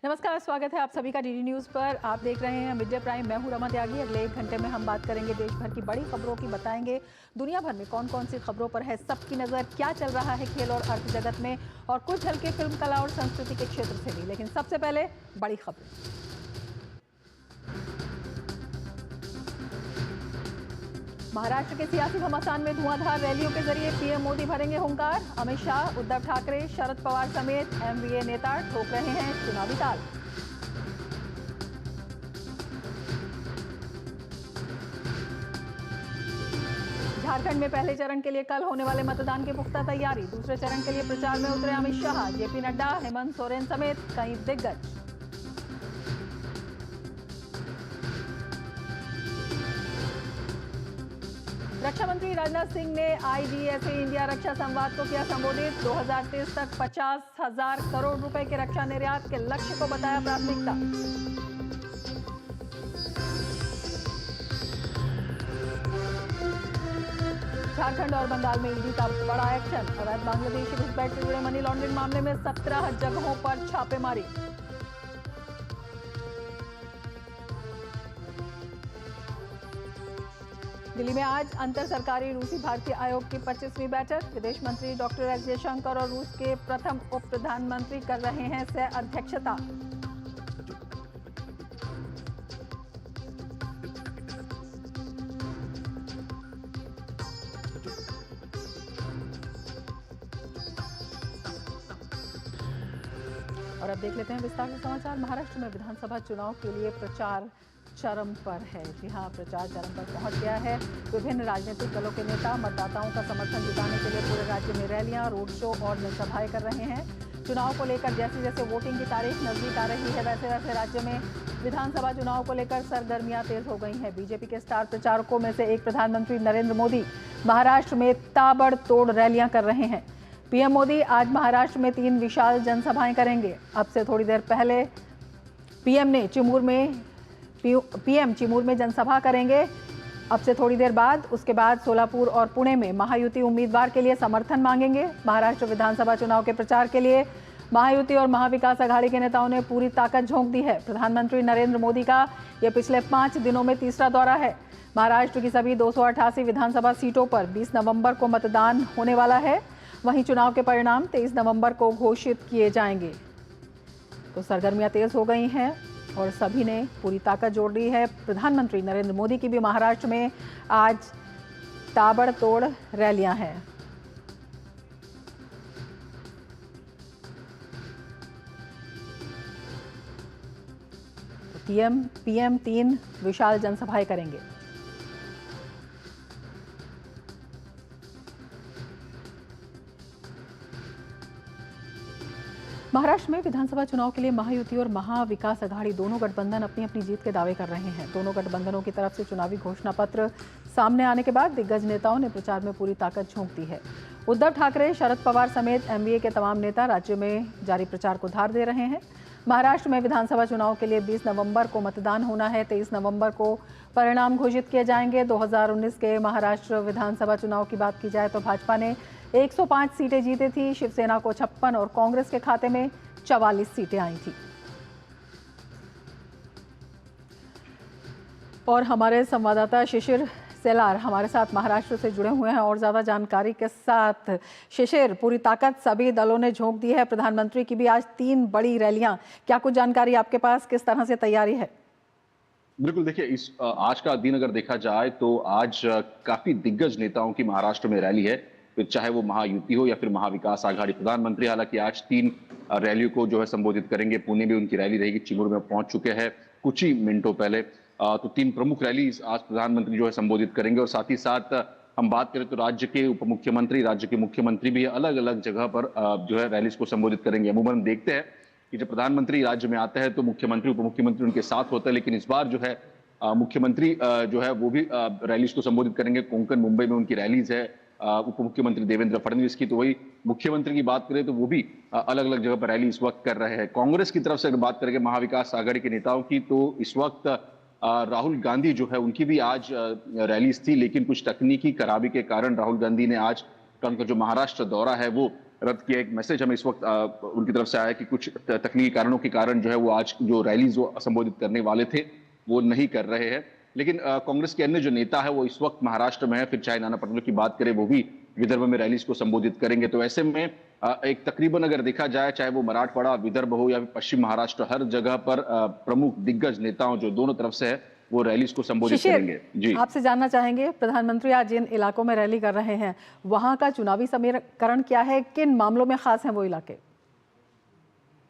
नमस्कार, स्वागत है आप सभी का डीडी न्यूज पर। आप देख रहे हैं मिड डे प्राइम। मैं हूं रमा त्यागी। अगले 1 घंटे में हम बात करेंगे देश भर की बड़ी खबरों की, बताएंगे दुनिया भर में कौन कौन सी खबरों पर है सबकी नजर, क्या चल रहा है खेल और अर्थ जगत में, और कुछ हल्के फिल्म कला और संस्कृति के क्षेत्र से भी। लेकिन सबसे पहले बड़ी खबर। महाराष्ट्र के सियासी घमासान में धुआंधार रैलियों के जरिए पीएम मोदी भरेंगे हुंकार। अमित शाह, उद्धव ठाकरे, शरद पवार समेत एमवीए नेता ठोक रहे हैं चुनावी ताल। झारखंड में पहले चरण के लिए कल होने वाले मतदान की पुख्ता तैयारी। दूसरे चरण के लिए प्रचार में उतरे अमित शाह, जेपी नड्डा, हेमंत सोरेन समेत कई दिग्गज। रक्षा मंत्री राजनाथ सिंह ने आईडीएफए इंडिया रक्षा संवाद को किया संबोधित। 2023 तक 50,000 करोड़ रुपए के रक्षा निर्यात के लक्ष्य को बताया प्राथमिकता। झारखंड और बंगाल में ईडी का बड़ा एक्शन। अवैध बांग्लादेशी घुसपैठ से जुड़े मनी लॉन्ड्रिंग मामले में 17 जगहों पर छापेमारी। दिल्ली में आज अंतर सरकारी रूसी भारतीय आयोग की 25वीं बैठक। विदेश मंत्री डॉक्टर एस जयशंकर और रूस के प्रथम उप प्रधानमंत्री कर रहे हैं सह अध्यक्षता। और अब देख लेते हैं विस्तार से समाचार। महाराष्ट्र में विधानसभा चुनाव के लिए प्रचार चरम पर है। जी हां, प्रचार चरम पर पहुंच गया है। विभिन्न राजनीतिक दलों के नेता मतदाताओं का समर्थन जुटाने के लिए पूरे राज्य में रैलियां, रोड शो और जनसभाएं कर रहे हैं। चुनाव को लेकर जैसे जैसे वोटिंग की तारीख नजदीक आ रही है, वैसे वैसे राज्य में विधानसभा चुनाव को लेकर सरगर्मियां तेज हो गई हैं। बीजेपी के स्टार प्रचारकों में से एक प्रधानमंत्री नरेंद्र मोदी महाराष्ट्र में ताबड़तोड़ रैलियां कर रहे हैं। पीएम मोदी आज महाराष्ट्र में 3 विशाल जनसभाएं करेंगे। अब से थोड़ी देर पहले पीएम चिमूर में जनसभा करेंगे। अब से थोड़ी देर बाद उसके बाद सोलापुर और पुणे में महायुति उम्मीदवार के लिए समर्थन मांगेंगे। महाराष्ट्र विधानसभा चुनाव के प्रचार के लिए महायुति और महाविकास आघाड़ी के नेताओं ने पूरी ताकत झोंक दी है। प्रधानमंत्री नरेंद्र मोदी का यह पिछले 5 दिनों में तीसरा दौरा है। महाराष्ट्र की सभी 288 विधानसभा सीटों पर 20 नवंबर को मतदान होने वाला है। वहीं चुनाव के परिणाम 23 नवंबर को घोषित किए जाएंगे। तो सरगर्मियां तेज हो गई हैं और सभी ने पूरी ताकत जोड़ दी है। प्रधानमंत्री नरेंद्र मोदी की भी महाराष्ट्र में आज ताबड़तोड़ रैलियां हैं। पीएम 3 विशाल जनसभाएं करेंगे। महाराष्ट्र में विधानसभा चुनाव के लिए महायुति और महाविकास आघाड़ी दोनों गठबंधन अपनी अपनी जीत के दावे कर रहे हैं। दोनों गठबंधनों की तरफ से चुनावी घोषणा पत्र सामने आने के बाद दिग्गज नेताओं ने प्रचार में पूरी ताकत झोंक दी है। उद्धव ठाकरे, शरद पवार समेत एमवीए के तमाम नेता राज्य में जारी प्रचार को धार दे रहे हैं। महाराष्ट्र में विधानसभा चुनाव के लिए 20 नवंबर को मतदान होना है। 23 नवंबर को परिणाम घोषित किए जाएंगे। 2019 के महाराष्ट्र विधानसभा चुनाव की बात की जाए तो भाजपा ने 105 सीटें जीती थी, शिवसेना को 56 और कांग्रेस के खाते में 44 सीटें आई थी। और हमारे संवाददाता शिशिर सेलार हमारे साथ महाराष्ट्र से जुड़े हुए हैं और ज्यादा जानकारी के साथ। शिशिर, पूरी ताकत सभी दलों ने झोंक दी है। प्रधानमंत्री की भी आज 3 बड़ी रैलियां, क्या कुछ जानकारी आपके पास, किस तरह से तैयारी है? बिल्कुल, देखिए इस आज का दिन अगर देखा जाए तो आज काफी दिग्गज नेताओं की महाराष्ट्र में रैली है, फिर चाहे वो महायुति हो या फिर महाविकास आघाड़ी। प्रधानमंत्री हालांकि आज 3 रैलियों को जो है संबोधित करेंगे। पुणे में उनकी रैली रहेगी, चिमूर में पहुंच चुके हैं कुछ ही मिनटों पहले। तो 3 प्रमुख रैली आज प्रधानमंत्री जो है संबोधित करेंगे। और साथ ही साथ हम बात करें तो राज्य के उप मुख्यमंत्री, राज्य के मुख्यमंत्री भी अलग अलग जगह पर जो है रैलीज को संबोधित करेंगे। अमूमन देखते हैं कि जब प्रधानमंत्री राज्य में आते हैं तो मुख्यमंत्री उप मुख्यमंत्री उनके साथ होते हैं, लेकिन इस बार जो है मुख्यमंत्री जो है वो भी रैलीज को संबोधित करेंगे। कोंकण, मुंबई में उनकी रैलीज है। उप मुख्यमंत्री देवेंद्र फडणवीस की, तो वही मुख्यमंत्री की बात करें तो वो भी अलग अलग जगह पर रैली इस वक्त कर रहे हैं। कांग्रेस की तरफ से अगर बात करेंगे महाविकास आघाड़ी के नेताओं की, तो इस वक्त राहुल गांधी जो है उनकी भी आज रैलीज थी, लेकिन कुछ तकनीकी खराबी के कारण राहुल गांधी ने आज का उनका जो महाराष्ट्र दौरा है वो रद्द किया। एक मैसेज हमें इस वक्त उनकी तरफ से आया कि कुछ तकनीकी कारणों के कारण जो है वो आज जो रैली जो संबोधित करने वाले थे वो नहीं कर रहे हैं। लेकिन कांग्रेस के अन्य जो नेता है वो इस वक्त महाराष्ट्र में है, फिर चाहे नाना पटोले की बात करें वो भी विदर्भ में रैलीज को संबोधित करेंगे। तो ऐसे में एक तकरीबन अगर देखा जाए चाहे वो मराठवाड़ा विदर्भ हो या पश्चिम महाराष्ट्र, हर जगह पर प्रमुख दिग्गज नेताओं जो दोनों तरफ से है वो रैलीज को संबोधित करेंगे। जी, आपसे जानना चाहेंगे, प्रधानमंत्री आज जिन इलाकों में रैली कर रहे हैं वहां का चुनावी समीकरण क्या है, किन मामलों में खास हैं वो इलाके?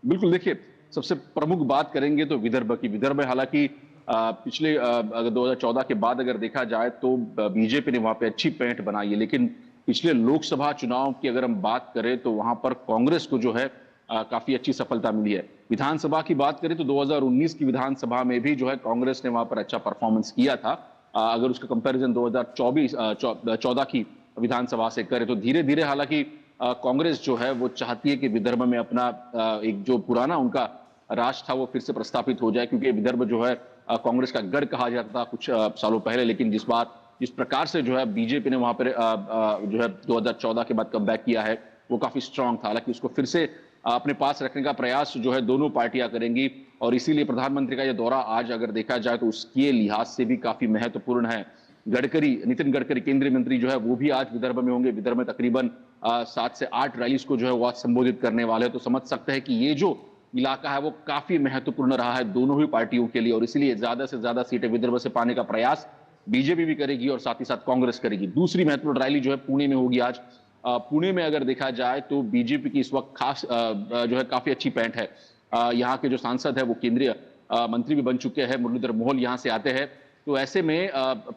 बिल्कुल, देखिए सबसे प्रमुख बात करेंगे तो विदर्भ की। विदर्भ में हालांकि पिछले अगर 2014 के बाद अगर देखा जाए तो बीजेपी ने वहां पे अच्छी पैठ बनाई है, लेकिन पिछले लोकसभा चुनाव की अगर हम बात करें तो वहां पर कांग्रेस को जो है काफी अच्छी सफलता मिली है। विधानसभा की बात करें तो 2019 की विधानसभा में भी जो है कांग्रेस ने वहां पर अच्छा परफॉर्मेंस किया था। अगर उसका कंपैरिजन 2014 की विधानसभा से करें तो धीरे धीरे हालांकि कांग्रेस जो है वो चाहती है कि विदर्भ में अपना एक जो पुराना उनका राज था वो फिर से प्रस्थापित हो जाए, क्योंकि विदर्भ जो है कांग्रेस का गढ़ कहा जाता था कुछ सालों पहले। लेकिन जिस प्रकार से जो है बीजेपी ने वहां पर जो है 2014 के बाद कमबैक किया है वो काफी स्ट्रांग था। हालांकि उसको फिर से अपने पास रखने का प्रयास जो है दोनों पार्टियां करेंगी, और इसीलिए प्रधानमंत्री का यह दौरा आज अगर देखा जाए तो उसके लिहाज से भी काफी महत्वपूर्ण है। नितिन गडकरी केंद्रीय मंत्री जो है वो भी आज विदर्भ में होंगे। विदर्भ में तकरीबन 7 से 8 रैलीज को जो है वो आज संबोधित करने वाले हैं। तो समझ सकते हैं कि ये जो इलाका है वो काफी महत्वपूर्ण रहा है दोनों ही पार्टियों के लिए, और इसीलिए ज्यादा से ज्यादा सीटें विदर्भ से पाने का प्रयास बीजेपी भी करेगी और साथ ही साथ कांग्रेस करेगी। दूसरी महत्वपूर्ण रैली जो है पुणे में होगी आज। पुणे में अगर देखा जाए तो बीजेपी की इस वक्त खास जो है काफी अच्छी पैठ है। यहाँ के जो सांसद है वो केंद्रीय मंत्री भी बन चुके हैं, मुरलीधर मोहोल यहाँ से आते हैं। तो ऐसे में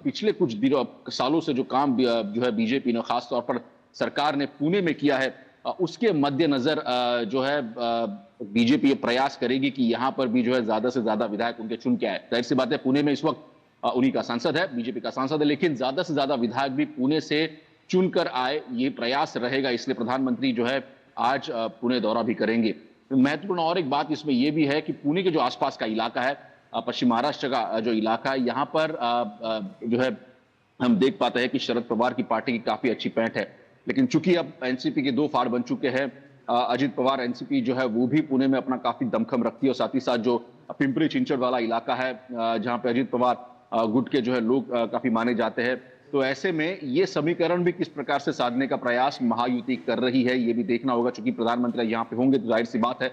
पिछले कुछ दिनों सालों से जो काम जो है बीजेपी ने खासतौर पर सरकार ने पुणे में किया है, उसके मद्देनजर जो है बीजेपी ये प्रयास करेगी कि यहाँ पर भी जो है ज्यादा से ज्यादा विधायक उनके चुन के आए। जाहिर सी बात है पुणे में इस वक्त उन्हीं का सांसद है, बीजेपी का सांसद है, लेकिन ज्यादा से ज्यादा विधायक भी पुणे से चुनकर आए, ये प्रयास रहेगा। इसलिए प्रधानमंत्री जो है आज पुणे दौरा भी करेंगे। महत्वपूर्ण और एक बात इसमें यह भी है कि पुणे के जो आसपास का इलाका है, पश्चिम महाराष्ट्र का जो इलाका है, यहाँ पर जो है हम देख पाते हैं कि शरद पवार की पार्टी की काफी अच्छी पैठ है। लेकिन चूंकि अब एनसीपी के 2 फाड़ बन चुके हैं, अजित पवार एनसीपी जो है वो भी पुणे में अपना काफी दमखम रखती है, और साथ ही साथ जो पिंपरी चिंचवड वाला इलाका है जहां पे अजित पवार गुट के जो है लोग काफी माने जाते हैं। तो ऐसे में ये समीकरण भी किस प्रकार से साधने का प्रयास महायुति कर रही है ये भी देखना होगा। चूंकि प्रधानमंत्री यहाँ पे होंगे तो जाहिर सी बात है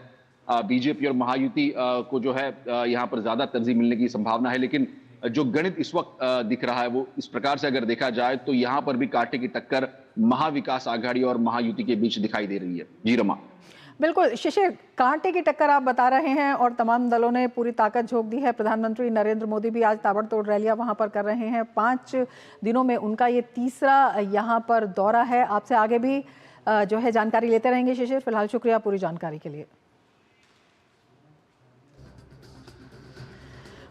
बीजेपी और महायुति को जो है यहाँ पर ज्यादा तरजीह मिलने की संभावना है। लेकिन जो गणित इस वक्त दिख रहा है वो इस प्रकार से अगर देखा जाए तो यहाँ पर भी कांटे की टक्कर महाविकास आघाड़ी और महायुति के बीच दिखाई दे रही है। जी रमा। बिल्कुल शिशिर, कांटे की टक्कर आप बता रहे हैं और तमाम दलों ने पूरी ताकत झोंक दी है। प्रधानमंत्री नरेंद्र मोदी भी आज ताबड़तोड़ रैलियां वहां पर कर रहे हैं। 5 दिनों में उनका ये तीसरा यहां पर दौरा है। आपसे आगे भी जो है जानकारी लेते रहेंगे शिशिर। फिलहाल शुक्रिया पूरी जानकारी के लिए।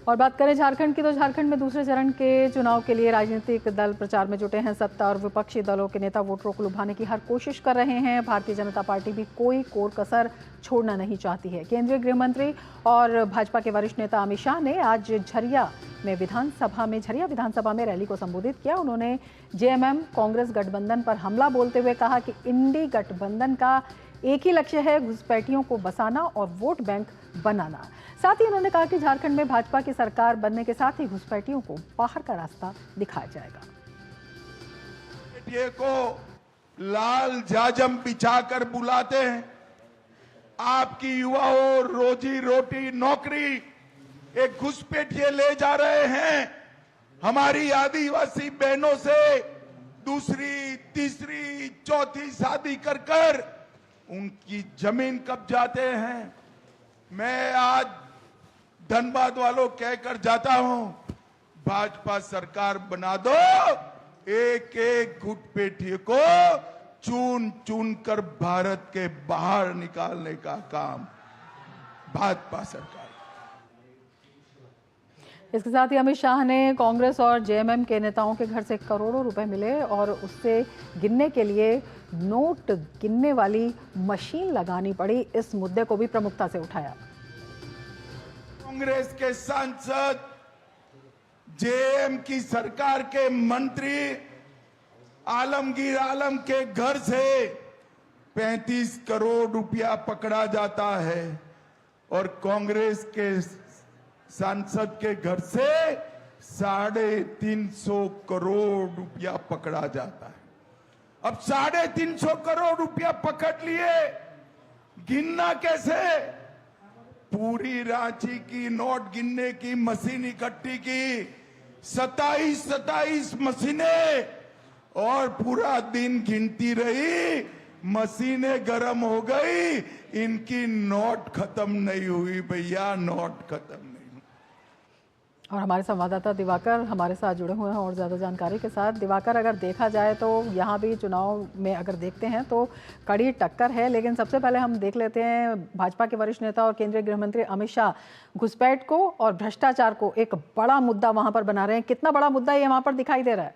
और बात करें झारखंड की, तो झारखंड में दूसरे चरण के चुनाव के लिए राजनीतिक दल प्रचार में जुटे हैं। सत्ता और विपक्षी दलों के नेता वोटरों को लुभाने की हर कोशिश कर रहे हैं। भारतीय जनता पार्टी भी कोई कोर कसर छोड़ना नहीं चाहती है। केंद्रीय गृह मंत्री और भाजपा के वरिष्ठ नेता अमित शाह ने आज झरिया विधानसभा में रैली को संबोधित किया। उन्होंने जेएमएम कांग्रेस गठबंधन पर हमला बोलते हुए कहा कि इंडी गठबंधन का एक ही लक्ष्य है, घुसपैठियों को बसाना और वोट बैंक बनाना। साथ ही उन्होंने कहा कि झारखंड में भाजपा की सरकार बनने के साथ ही घुसपैठियों को बाहर का रास्ता दिखाया जाएगा। को लाल जाजम बिछाकर बुलाते हैं। आपकी युवाओं रोजी रोटी नौकरी एक घुसपैठिए ले जा रहे हैं। हमारी आदिवासी बहनों से दूसरी तीसरी चौथी शादी कर कर उनकी जमीन कब्जाते हैं। मैं आज धनबाद वालों कहकर जाता हूं, भाजपा सरकार बना दो, एक एक घुसपैठिए को चुन चुन कर भारत के बाहर निकालने का काम भाजपा सरकार। इसके साथ ही अमित शाह ने कांग्रेस और जेएमएम के नेताओं के घर से करोड़ों रुपए मिले और उससे गिनने के लिए नोट गिनने वाली मशीन लगानी पड़ी, इस मुद्दे को भी प्रमुखता से उठाया। कांग्रेस के सांसद, जेएम की सरकार के मंत्री आलमगीर आलम के घर से 35 करोड़ रुपया पकड़ा जाता है और कांग्रेस के सांसद के घर से 350 करोड़ रुपया पकड़ा जाता है। अब 350 करोड़ रुपया पकड़ लिए, गिनना कैसे? पूरी रांची की नोट गिनने की मशीन इकट्ठी की, 27 मशीनें, और पूरा दिन गिनती रही, मशीनें गर्म हो गई, इनकी नोट खत्म नहीं हुई भैया, नोट खत्म नहीं। और हमारे संवाददाता दिवाकर हमारे साथ जुड़े हुए हैं और ज़्यादा जानकारी के साथ। दिवाकर, अगर देखा जाए तो यहाँ भी चुनाव में अगर देखते हैं तो कड़ी टक्कर है, लेकिन सबसे पहले हम देख लेते हैं भाजपा के वरिष्ठ नेता और केंद्रीय गृह मंत्री अमित शाह घुसपैठ को और भ्रष्टाचार को एक बड़ा मुद्दा वहाँ पर बना रहे हैं। कितना बड़ा मुद्दा ये वहाँ पर दिखाई दे रहा है?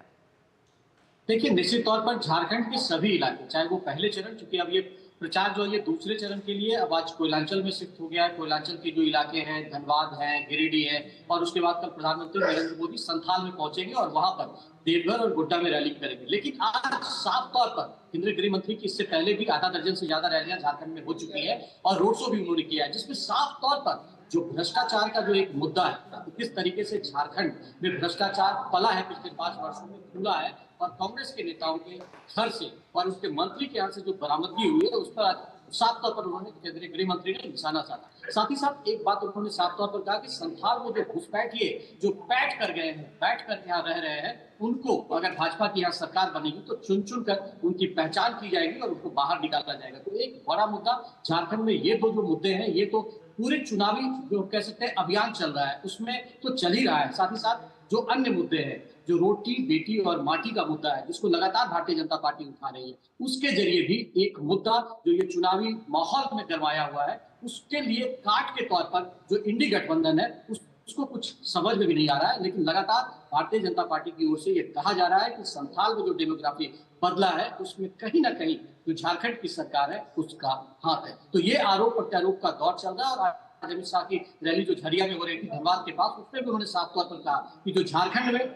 देखिए, निश्चित तौर पर झारखंड के सभी इलाके, चाहे वो पहले चरण, चूंकि अब ये प्रचार जो है ये दूसरे चरण के लिए अब आज कोयलांचल में शिफ्ट हो गया है। कोयलांचल के जो इलाके हैं, धनबाद है, गिरिडीह है, और उसके बाद कल प्रधानमंत्री नरेंद्र मोदी संथाल में पहुंचेंगे और वहां पर देवघर और गोड्डा में रैली करेंगे। लेकिन आज साफ तौर पर केंद्रीय गृह मंत्री की इससे पहले भी आधा दर्जन से ज्यादा रैलियां झारखंड में हो चुकी है और रोड शो भी उन्होंने किया है, जिसमें साफ तौर पर जो भ्रष्टाचार का जो एक मुद्दा है, किस तरीके से झारखंड में भ्रष्टाचार पला है पिछले 5 वर्षों में, खुला है, और कांग्रेस के नेताओं के घर से और उसके मंत्री के यहाँ से जो बरामदगी हुई है उस पर साफ तौर पर उन्होंने केंद्रीय गृह मंत्री ने निशाना साधा। साथ ही साथ एक बात उन्होंने साफ तौर पर कहा कि संथाल में जो घुसपैठ जो बैठ कर गए हैं, बैठ कर यहाँ रह रहे हैं, उनको अगर भाजपा की यहाँ सरकार बनेगी तो चुन चुन कर उनकी पहचान की जाएगी और उनको बाहर निकाला जाएगा। तो एक बड़ा मुद्दा झारखंड में ये दो जो मुद्दे हैं, ये तो पूरे चुनावी जो कह सकते हैं अभियान चल रहा है उसमें तो चल ही रहा है। साथ ही साथ जो अन्य मुद्दे हैं, जो रोटी बेटी और माटी का मुद्दा है, जिसको लगातार भारतीय जनता पार्टी उठा रही है, उसके जरिए भी एक मुद्दा जो ये चुनावी माहौल में गरमाया हुआ है, उसके लिए काट के तौर पर जो इंडी गठबंधन है उसको कुछ समझ में भी नहीं आ रहा है। लेकिन लगातार भारतीय जनता पार्टी की ओर से ये कहा जा रहा है कि संथाल में जो डेमोग्राफी बदला है उसमें कहीं ना कहीं जो झारखंड की सरकार है उसका हाथ है। तो ये आरोप प्रत्यारोप का दौर चल रहा है। और आज अमित शाह की रैली जो झरिया में हो रही थी धनबाद के पास, उसमें भी उन्होंने साफ तौर पर कहा कि जो झारखंड में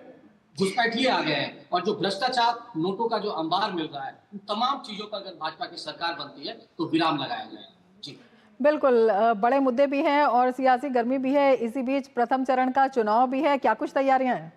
घुसपैठिए आ गए हैं और जो भ्रष्टाचार, नोटों का जो अंबार मिल रहा है, उन तमाम चीजों पर अगर भाजपा की सरकार बनती है तो विराम लगाया जाए। जी बिल्कुल, बड़े मुद्दे भी हैं और सियासी गर्मी भी है। इसी बीच प्रथम चरण का चुनाव भी है, क्या कुछ तैयारियां हैं?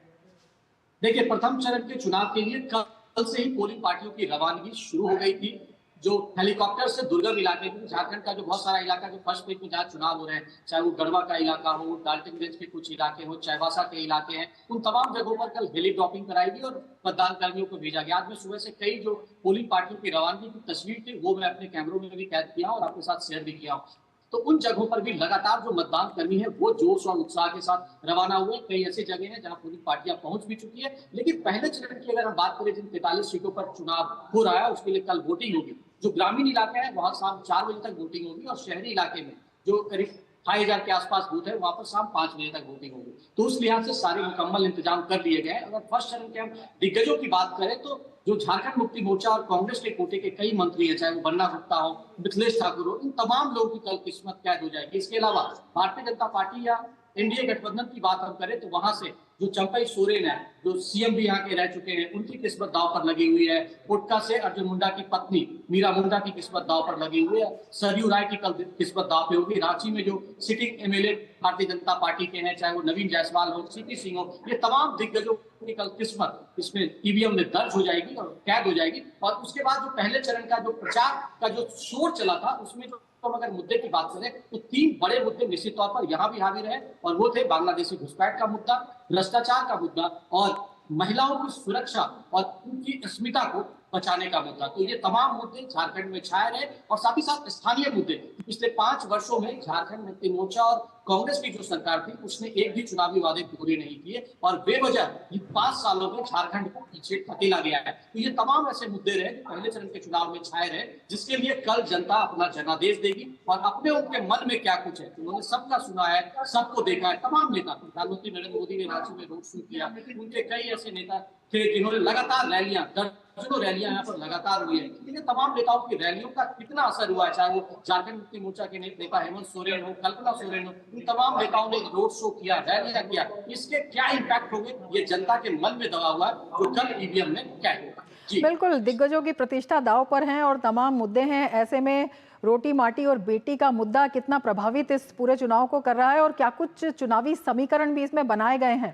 देखिए, प्रथम चरण के चुनाव के लिए कल से ही पोलिंग पार्टियों की रवानगी शुरू हो गई थी। जो हेलीकॉप्टर से दुर्गम इलाके में, झारखंड का जो बहुत सारा इलाका जो फर्स्ट फेज में जहाँ चुनाव हो रहे हैं, चाहे वो गढ़वा का इलाका हो, डाल्टनगंज के कुछ इलाके हो, चाईबासा के इलाके हैं, उन तमाम जगहों पर कल हेली ड्रॉपिंग कराई गई और मतदान कर्मियों को भेजा गया। आज मैं सुबह से कई जो पोलिंग पार्टियों की रवानगी की तस्वीर थी वो मैं अपने कैमरों में भी कैद किया और आपके साथ शेयर भी किया। तो उन जगहों पर भी लगातार जो मतदान कर्मी है वो जोश और उत्साह के साथ रवाना हुए। कई ऐसी जगह हैं जहां पोलिंग पार्टियां पहुंच भी चुकी है। लेकिन पहले चरण की अगर हम बात करें, जिन 43 सीटों पर चुनाव हो रहा है, उसके लिए कल वोटिंग होगी। जो ग्रामीण इलाके हैं वहां शाम 4 बजे तक वोटिंग होगी और शहरी इलाके में जो करीब 2500 के आसपास बूथ है वहां पर शाम 5 बजे तक वोटिंग होगी। तो उस लिहाज से सारे मुकम्मल इंतजाम कर दिए गए हैं। अगर फर्स्ट चरण के हम दिग्गजों की बात करें तो जो झारखंड मुक्ति मोर्चा और कांग्रेस के कोटे के कई मंत्री हैं, चाहे वो बन्ना गुप्ता हो, मिथिलेश ठाकुर हो, इन तमाम लोगों की कल किस्मत कैद हो जाएगी। इसके अलावा भारतीय जनता पार्टी या एनडीए गठबंधन की बात हम करें तो वहां से जो चंपई सोरेन है, जो सीएम भी यहाँ के रह चुके हैं, उनकी किस्मत दाव पर लगी हुई है। कोटका से अर्जुन मुंडा की पत्नी मीरा मुंडा की किस्मत दाव पर लगी हुई है। सरयू राय की कल किस्मत दाव पे होगी। रांची में जो sitting MLA Bharatiya Janata party के हैं, चाहे वो नवीन जायसवाल हो, सीपी सिंह हो, ये तमाम दिग्गजों की कल किस्मत इसमें ईवीएम में दर्ज हो जाएगी और कैद हो जाएगी। और उसके बाद जो पहले चरण का जो प्रचार का जो शोर चला था, उसमें जो अगर मुद्दे की बात करें तो 3 बड़े मुद्दे निश्चित तौर पर यहाँ भी हावी रहे और वो थे बांग्लादेशी घुसपैठ का मुद्दा, भ्रष्टाचार का मुद्दा और महिलाओं की सुरक्षा और उनकी अस्मिता को बचाने का मुद्दा। तो ये तमाम मुद्दे झारखंड में छाए रहे और साथ ही साथ स्थानीय मुद्दे। पिछले 5 वर्षों में झारखंड मुक्ति मोर्चा और कांग्रेस की जो सरकार थी उसने एक भी चुनावी वादे पूरे नहीं किए और बेवजह ये 5 सालों में झारखंड को पीछे धकेला गया है। तो ये तमाम ऐसे मुद्दे रहे जो पहले चरण के चुनाव में छाए रहे, जिसके लिए कल जनता अपना जनादेश देगी और अपने उनके मन में क्या कुछ है उन्होंने सबका सुना है, सबको देखा है। तमाम नेता, प्रधानमंत्री नरेंद्र मोदी ने रांची में रोड शो किया, उनके कई ऐसे नेता थे जिन्होंने लगातार रैलियां, दर्जनों रैलियां यहाँ पर लगातार हुई है। लेकिन तमाम नेताओं की रैलियों का कितना असर हुआ है, चाहे वो झारखंड मुक्ति मोर्चा के नेता हेमंत सोरेन हो, कल्पना सोरेन हो, इन तमाम नेताओं ने रोड शो किया, रैलियां किया, इसके क्या इम्पैक्ट होंगे ये जनता के मन में दबा हुआ है जो कल ईवीएम में क्या होगा। जी बिल्कुल, दिग्गजों की प्रतिष्ठा दांव पर है और तमाम मुद्दे हैं। ऐसे में रोटी माटी और बेटी का मुद्दा कितना प्रभावित इस पूरे चुनाव को कर रहा है और क्या कुछ चुनावी समीकरण भी इसमें बनाए गए हैं?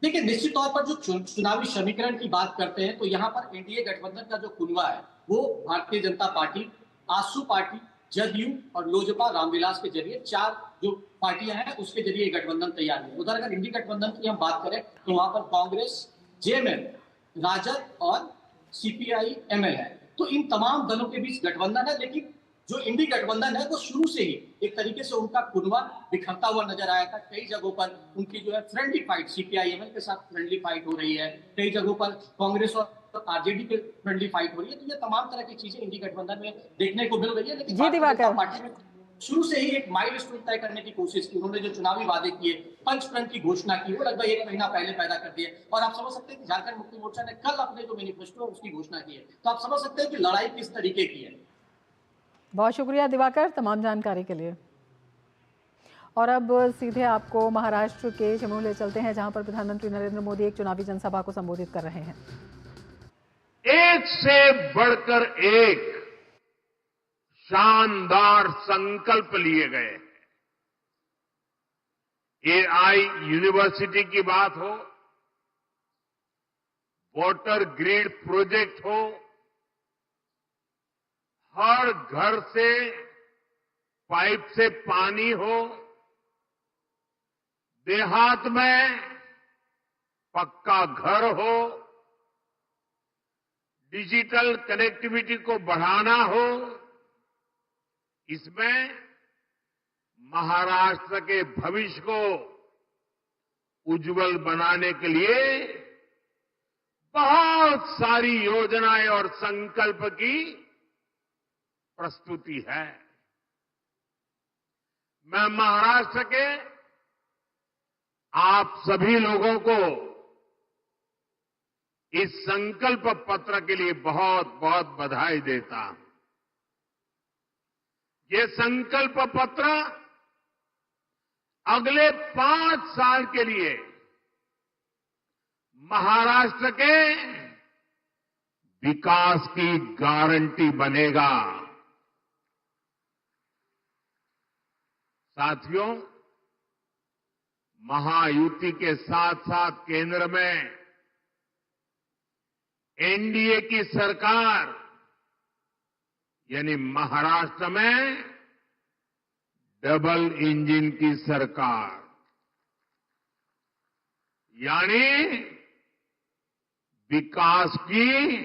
देखिए, निश्चित तौर पर जो चुनावी समीकरण की बात करते हैं तो यहाँ पर एनडीए गठबंधन का जो कुनबा है वो भारतीय जनता पार्टी, आसू पार्टी, जदयू और लोजपा रामविलास के जरिए 4 जो पार्टियां हैं उसके जरिए गठबंधन तैयार है। उधर अगर इंडी गठबंधन की हम बात करें तो वहां पर कांग्रेस, जेएमएम, राजद और सीपीआई एमएल है। तो इन तमाम दलों के बीच गठबंधन है, लेकिन जो इंडी गठबंधन है वो शुरू से ही एक तरीके से उनका कुनबा बिखरता हुआ नजर आया था। कई जगहों पर उनकी जो है फ्रेंडली फाइट सीपीआई एमएल के साथ फ्रेंडली फाइट हो रही है, कई जगहों पर कांग्रेस और आरजेडी के फ्रेंडली फाइट हो रही है। तो ये तमाम तरह की चीजें इंडी गठबंधन में देखने को मिल रही है। लेकिन जी भारतीय जनता दिवाकर। पार्टी ने शुरू से ही एक माइलस्टोन तय करने की कोशिश की। उन्होंने जो चुनावी वादे किए, पंचप्रण की घोषणा की, वो लगभग 1 महीना पहले पैदा कर दिए। और आप समझ सकते हैं कि झारखंड मुक्ति मोर्चा ने कल अपने जो मैनिफेस्टो है उसकी घोषणा की है। तो आप समझ सकते हैं कि लड़ाई किस तरीके की है। बहुत शुक्रिया दिवाकर तमाम जानकारी के लिए। और अब सीधे आपको महाराष्ट्र के चमू ले चलते हैं, जहां पर प्रधानमंत्री नरेंद्र मोदी एक चुनावी जनसभा को संबोधित कर रहे हैं। एक से बढ़कर एक शानदार संकल्प लिए गए हैं। एआई यूनिवर्सिटी की बात हो, वाटर ग्रिड प्रोजेक्ट हो, हर घर से पाइप से पानी हो, देहात में पक्का घर हो, डिजिटल कनेक्टिविटी को बढ़ाना हो, इसमें महाराष्ट्र के भविष्य को उज्जवल बनाने के लिए बहुत सारी योजनाएं और संकल्प की प्रस्तुति है। मैं महाराष्ट्र के आप सभी लोगों को इस संकल्प पत्र के लिए बहुत बहुत बधाई देता हूं। ये संकल्प पत्र अगले 5 साल के लिए महाराष्ट्र के विकास की गारंटी बनेगा। साथियों, महायुति के साथ साथ केंद्र में एनडीए की सरकार यानी महाराष्ट्र में डबल इंजन की सरकार यानी विकास की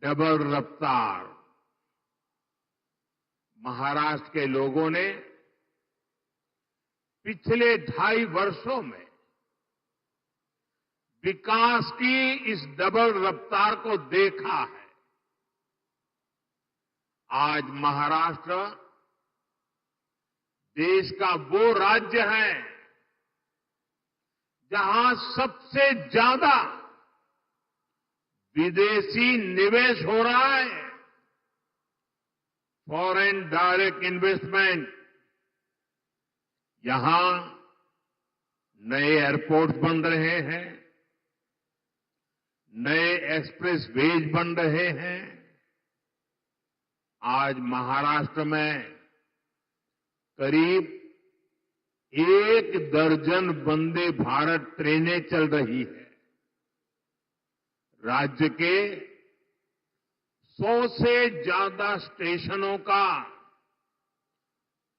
डबल रफ्तार। महाराष्ट्र के लोगों ने पिछले 2.5 वर्षों में विकास की इस डबल रफ्तार को देखा है। आज महाराष्ट्र देश का वो राज्य है जहां सबसे ज्यादा विदेशी निवेश हो रहा है। फॉरेन डायरेक्ट इन्वेस्टमेंट, यहां नए एयरपोर्ट बन रहे हैं, नए एक्सप्रेस वेज बन रहे हैं। आज महाराष्ट्र में करीब 1 दर्जन वंदे भारत ट्रेनें चल रही है। राज्य के 100 से ज्यादा स्टेशनों का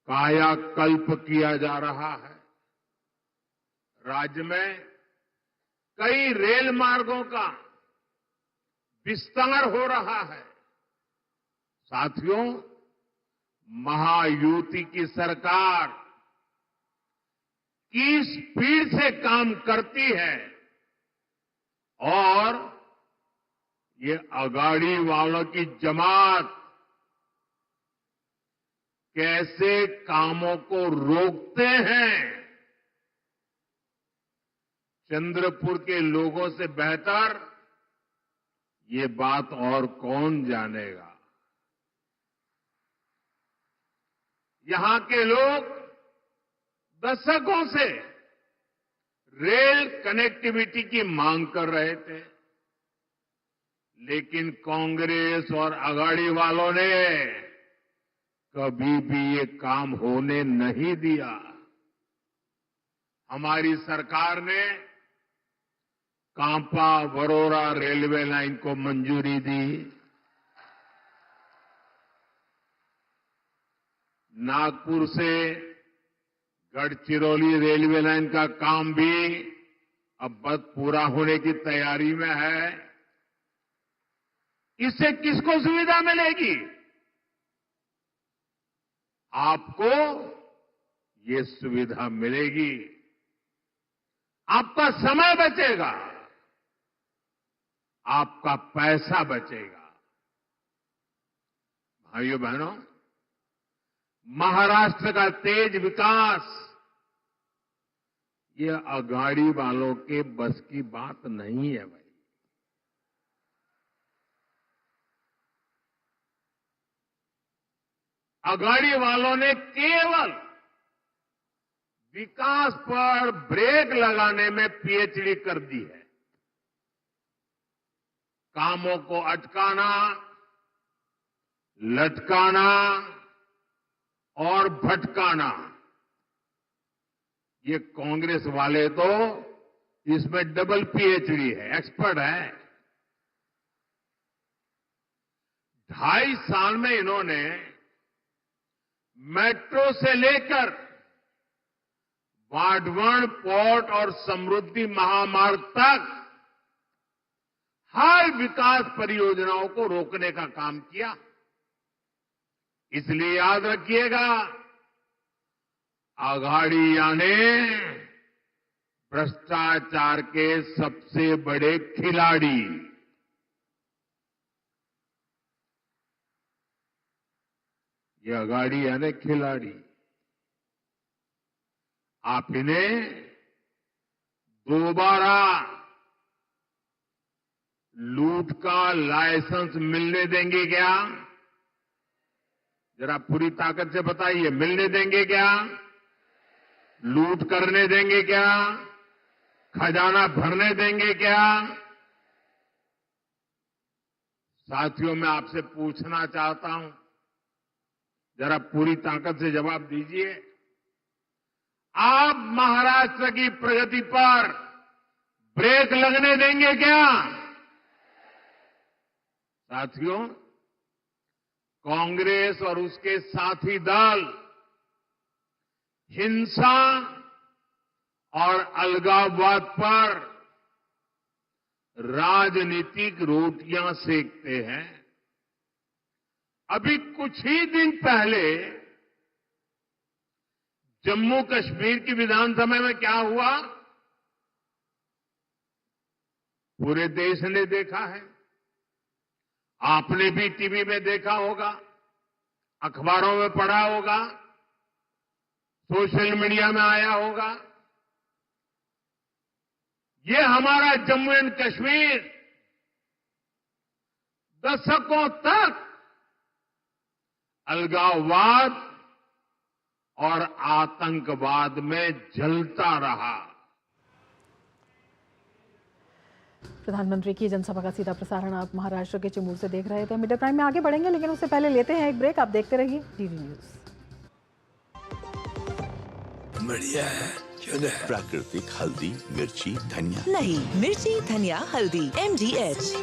कायाकल्प किया जा रहा है। राज्य में कई रेल मार्गों का विस्तार हो रहा है। साथियों, महायुति की सरकार किस स्पीड से काम करती है और ये अगाड़ी वालों की जमात कैसे कामों को रोकते हैं, चंद्रपुर के लोगों से बेहतर ये बात और कौन जानेगा। यहां के लोग दशकों से रेल कनेक्टिविटी की मांग कर रहे थे। लेकिन कांग्रेस और अघाड़ी वालों ने कभी भी ये काम होने नहीं दिया। हमारी सरकार ने कांपा वरोरा रेलवे लाइन को मंजूरी दी। नागपुर से गढ़चिरौली रेलवे लाइन का काम भी अब बस पूरा होने की तैयारी में है। इससे किसको सुविधा मिलेगी? आपको ये सुविधा मिलेगी, आपका समय बचेगा, आपका पैसा बचेगा। भाइयों बहनों, महाराष्ट्र का तेज विकास ये अघाड़ी वालों के बस की बात नहीं है भाई। अघाड़ी वालों ने केवल विकास पर ब्रेक लगाने में पीएचडी कर दी है। कामों को अटकाना, लटकाना और भटकाना, ये कांग्रेस वाले तो इसमें डबल पीएचडी है, एक्सपर्ट है। 2.5 साल में इन्होंने मेट्रो से लेकर बाढ़वन पोर्ट और समृद्धि महामार्ग तक हर विकास परियोजनाओं को रोकने का काम किया। इसलिए याद रखिएगा, अघाड़ियां ने भ्रष्टाचार के सबसे बड़े खिलाड़ी, ये अघाड़ियां ने खिलाड़ी, आप इन्हें दोबारा लूट का लाइसेंस मिलने देंगे क्या? जरा पूरी ताकत से बताइए, मिलने देंगे क्या? लूट करने देंगे क्या? खजाना भरने देंगे क्या? साथियों, मैं आपसे पूछना चाहता हूं, जरा पूरी ताकत से जवाब दीजिए। आप महाराष्ट्र की प्रगति पर ब्रेक लगने देंगे क्या? साथियों, कांग्रेस और उसके साथी दल हिंसा और अलगाववाद पर राजनीतिक रोटियां सेकते हैं। अभी कुछ ही दिन पहले जम्मू कश्मीर की विधानसभा में क्या हुआ, पूरे देश ने देखा है। आपने भी टीवी में देखा होगा, अखबारों में पढ़ा होगा, सोशल मीडिया में आया होगा। ये हमारा जम्मू एंड कश्मीर दशकों तक अलगाववाद और आतंकवाद में जलता रहा। प्रधानमंत्री की जनसभा का सीधा प्रसारण आप महाराष्ट्र के चिमूर से देख रहे थे। मीडिया प्राइम में आगे बढ़ेंगे, लेकिन उससे पहले लेते हैं एक ब्रेक। आप देखते रहिए डीडी न्यूज। बढ़िया है, क्यों है? प्राकृतिक हल्दी, मिर्ची, धनिया। नहीं, मिर्ची, धनिया, हल्दी, MDH।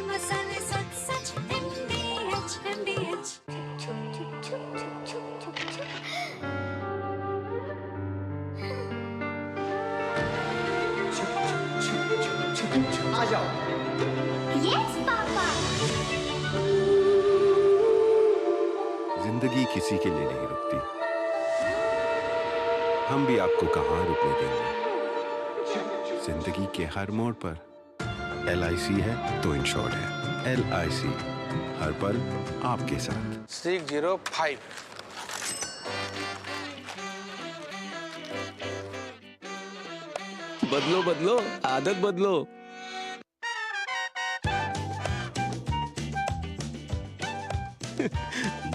आ जाओ। Yes papa. जिंदगी किसी के लिए नहीं रुकती, हम भी आपको कहां रुकने देंगे। जिंदगी के हर मोड़ पर LIC है तो इंश्योर्ड है। LIC हर पल आपके साथ। 605। बदलो बदलो, आदत बदलो।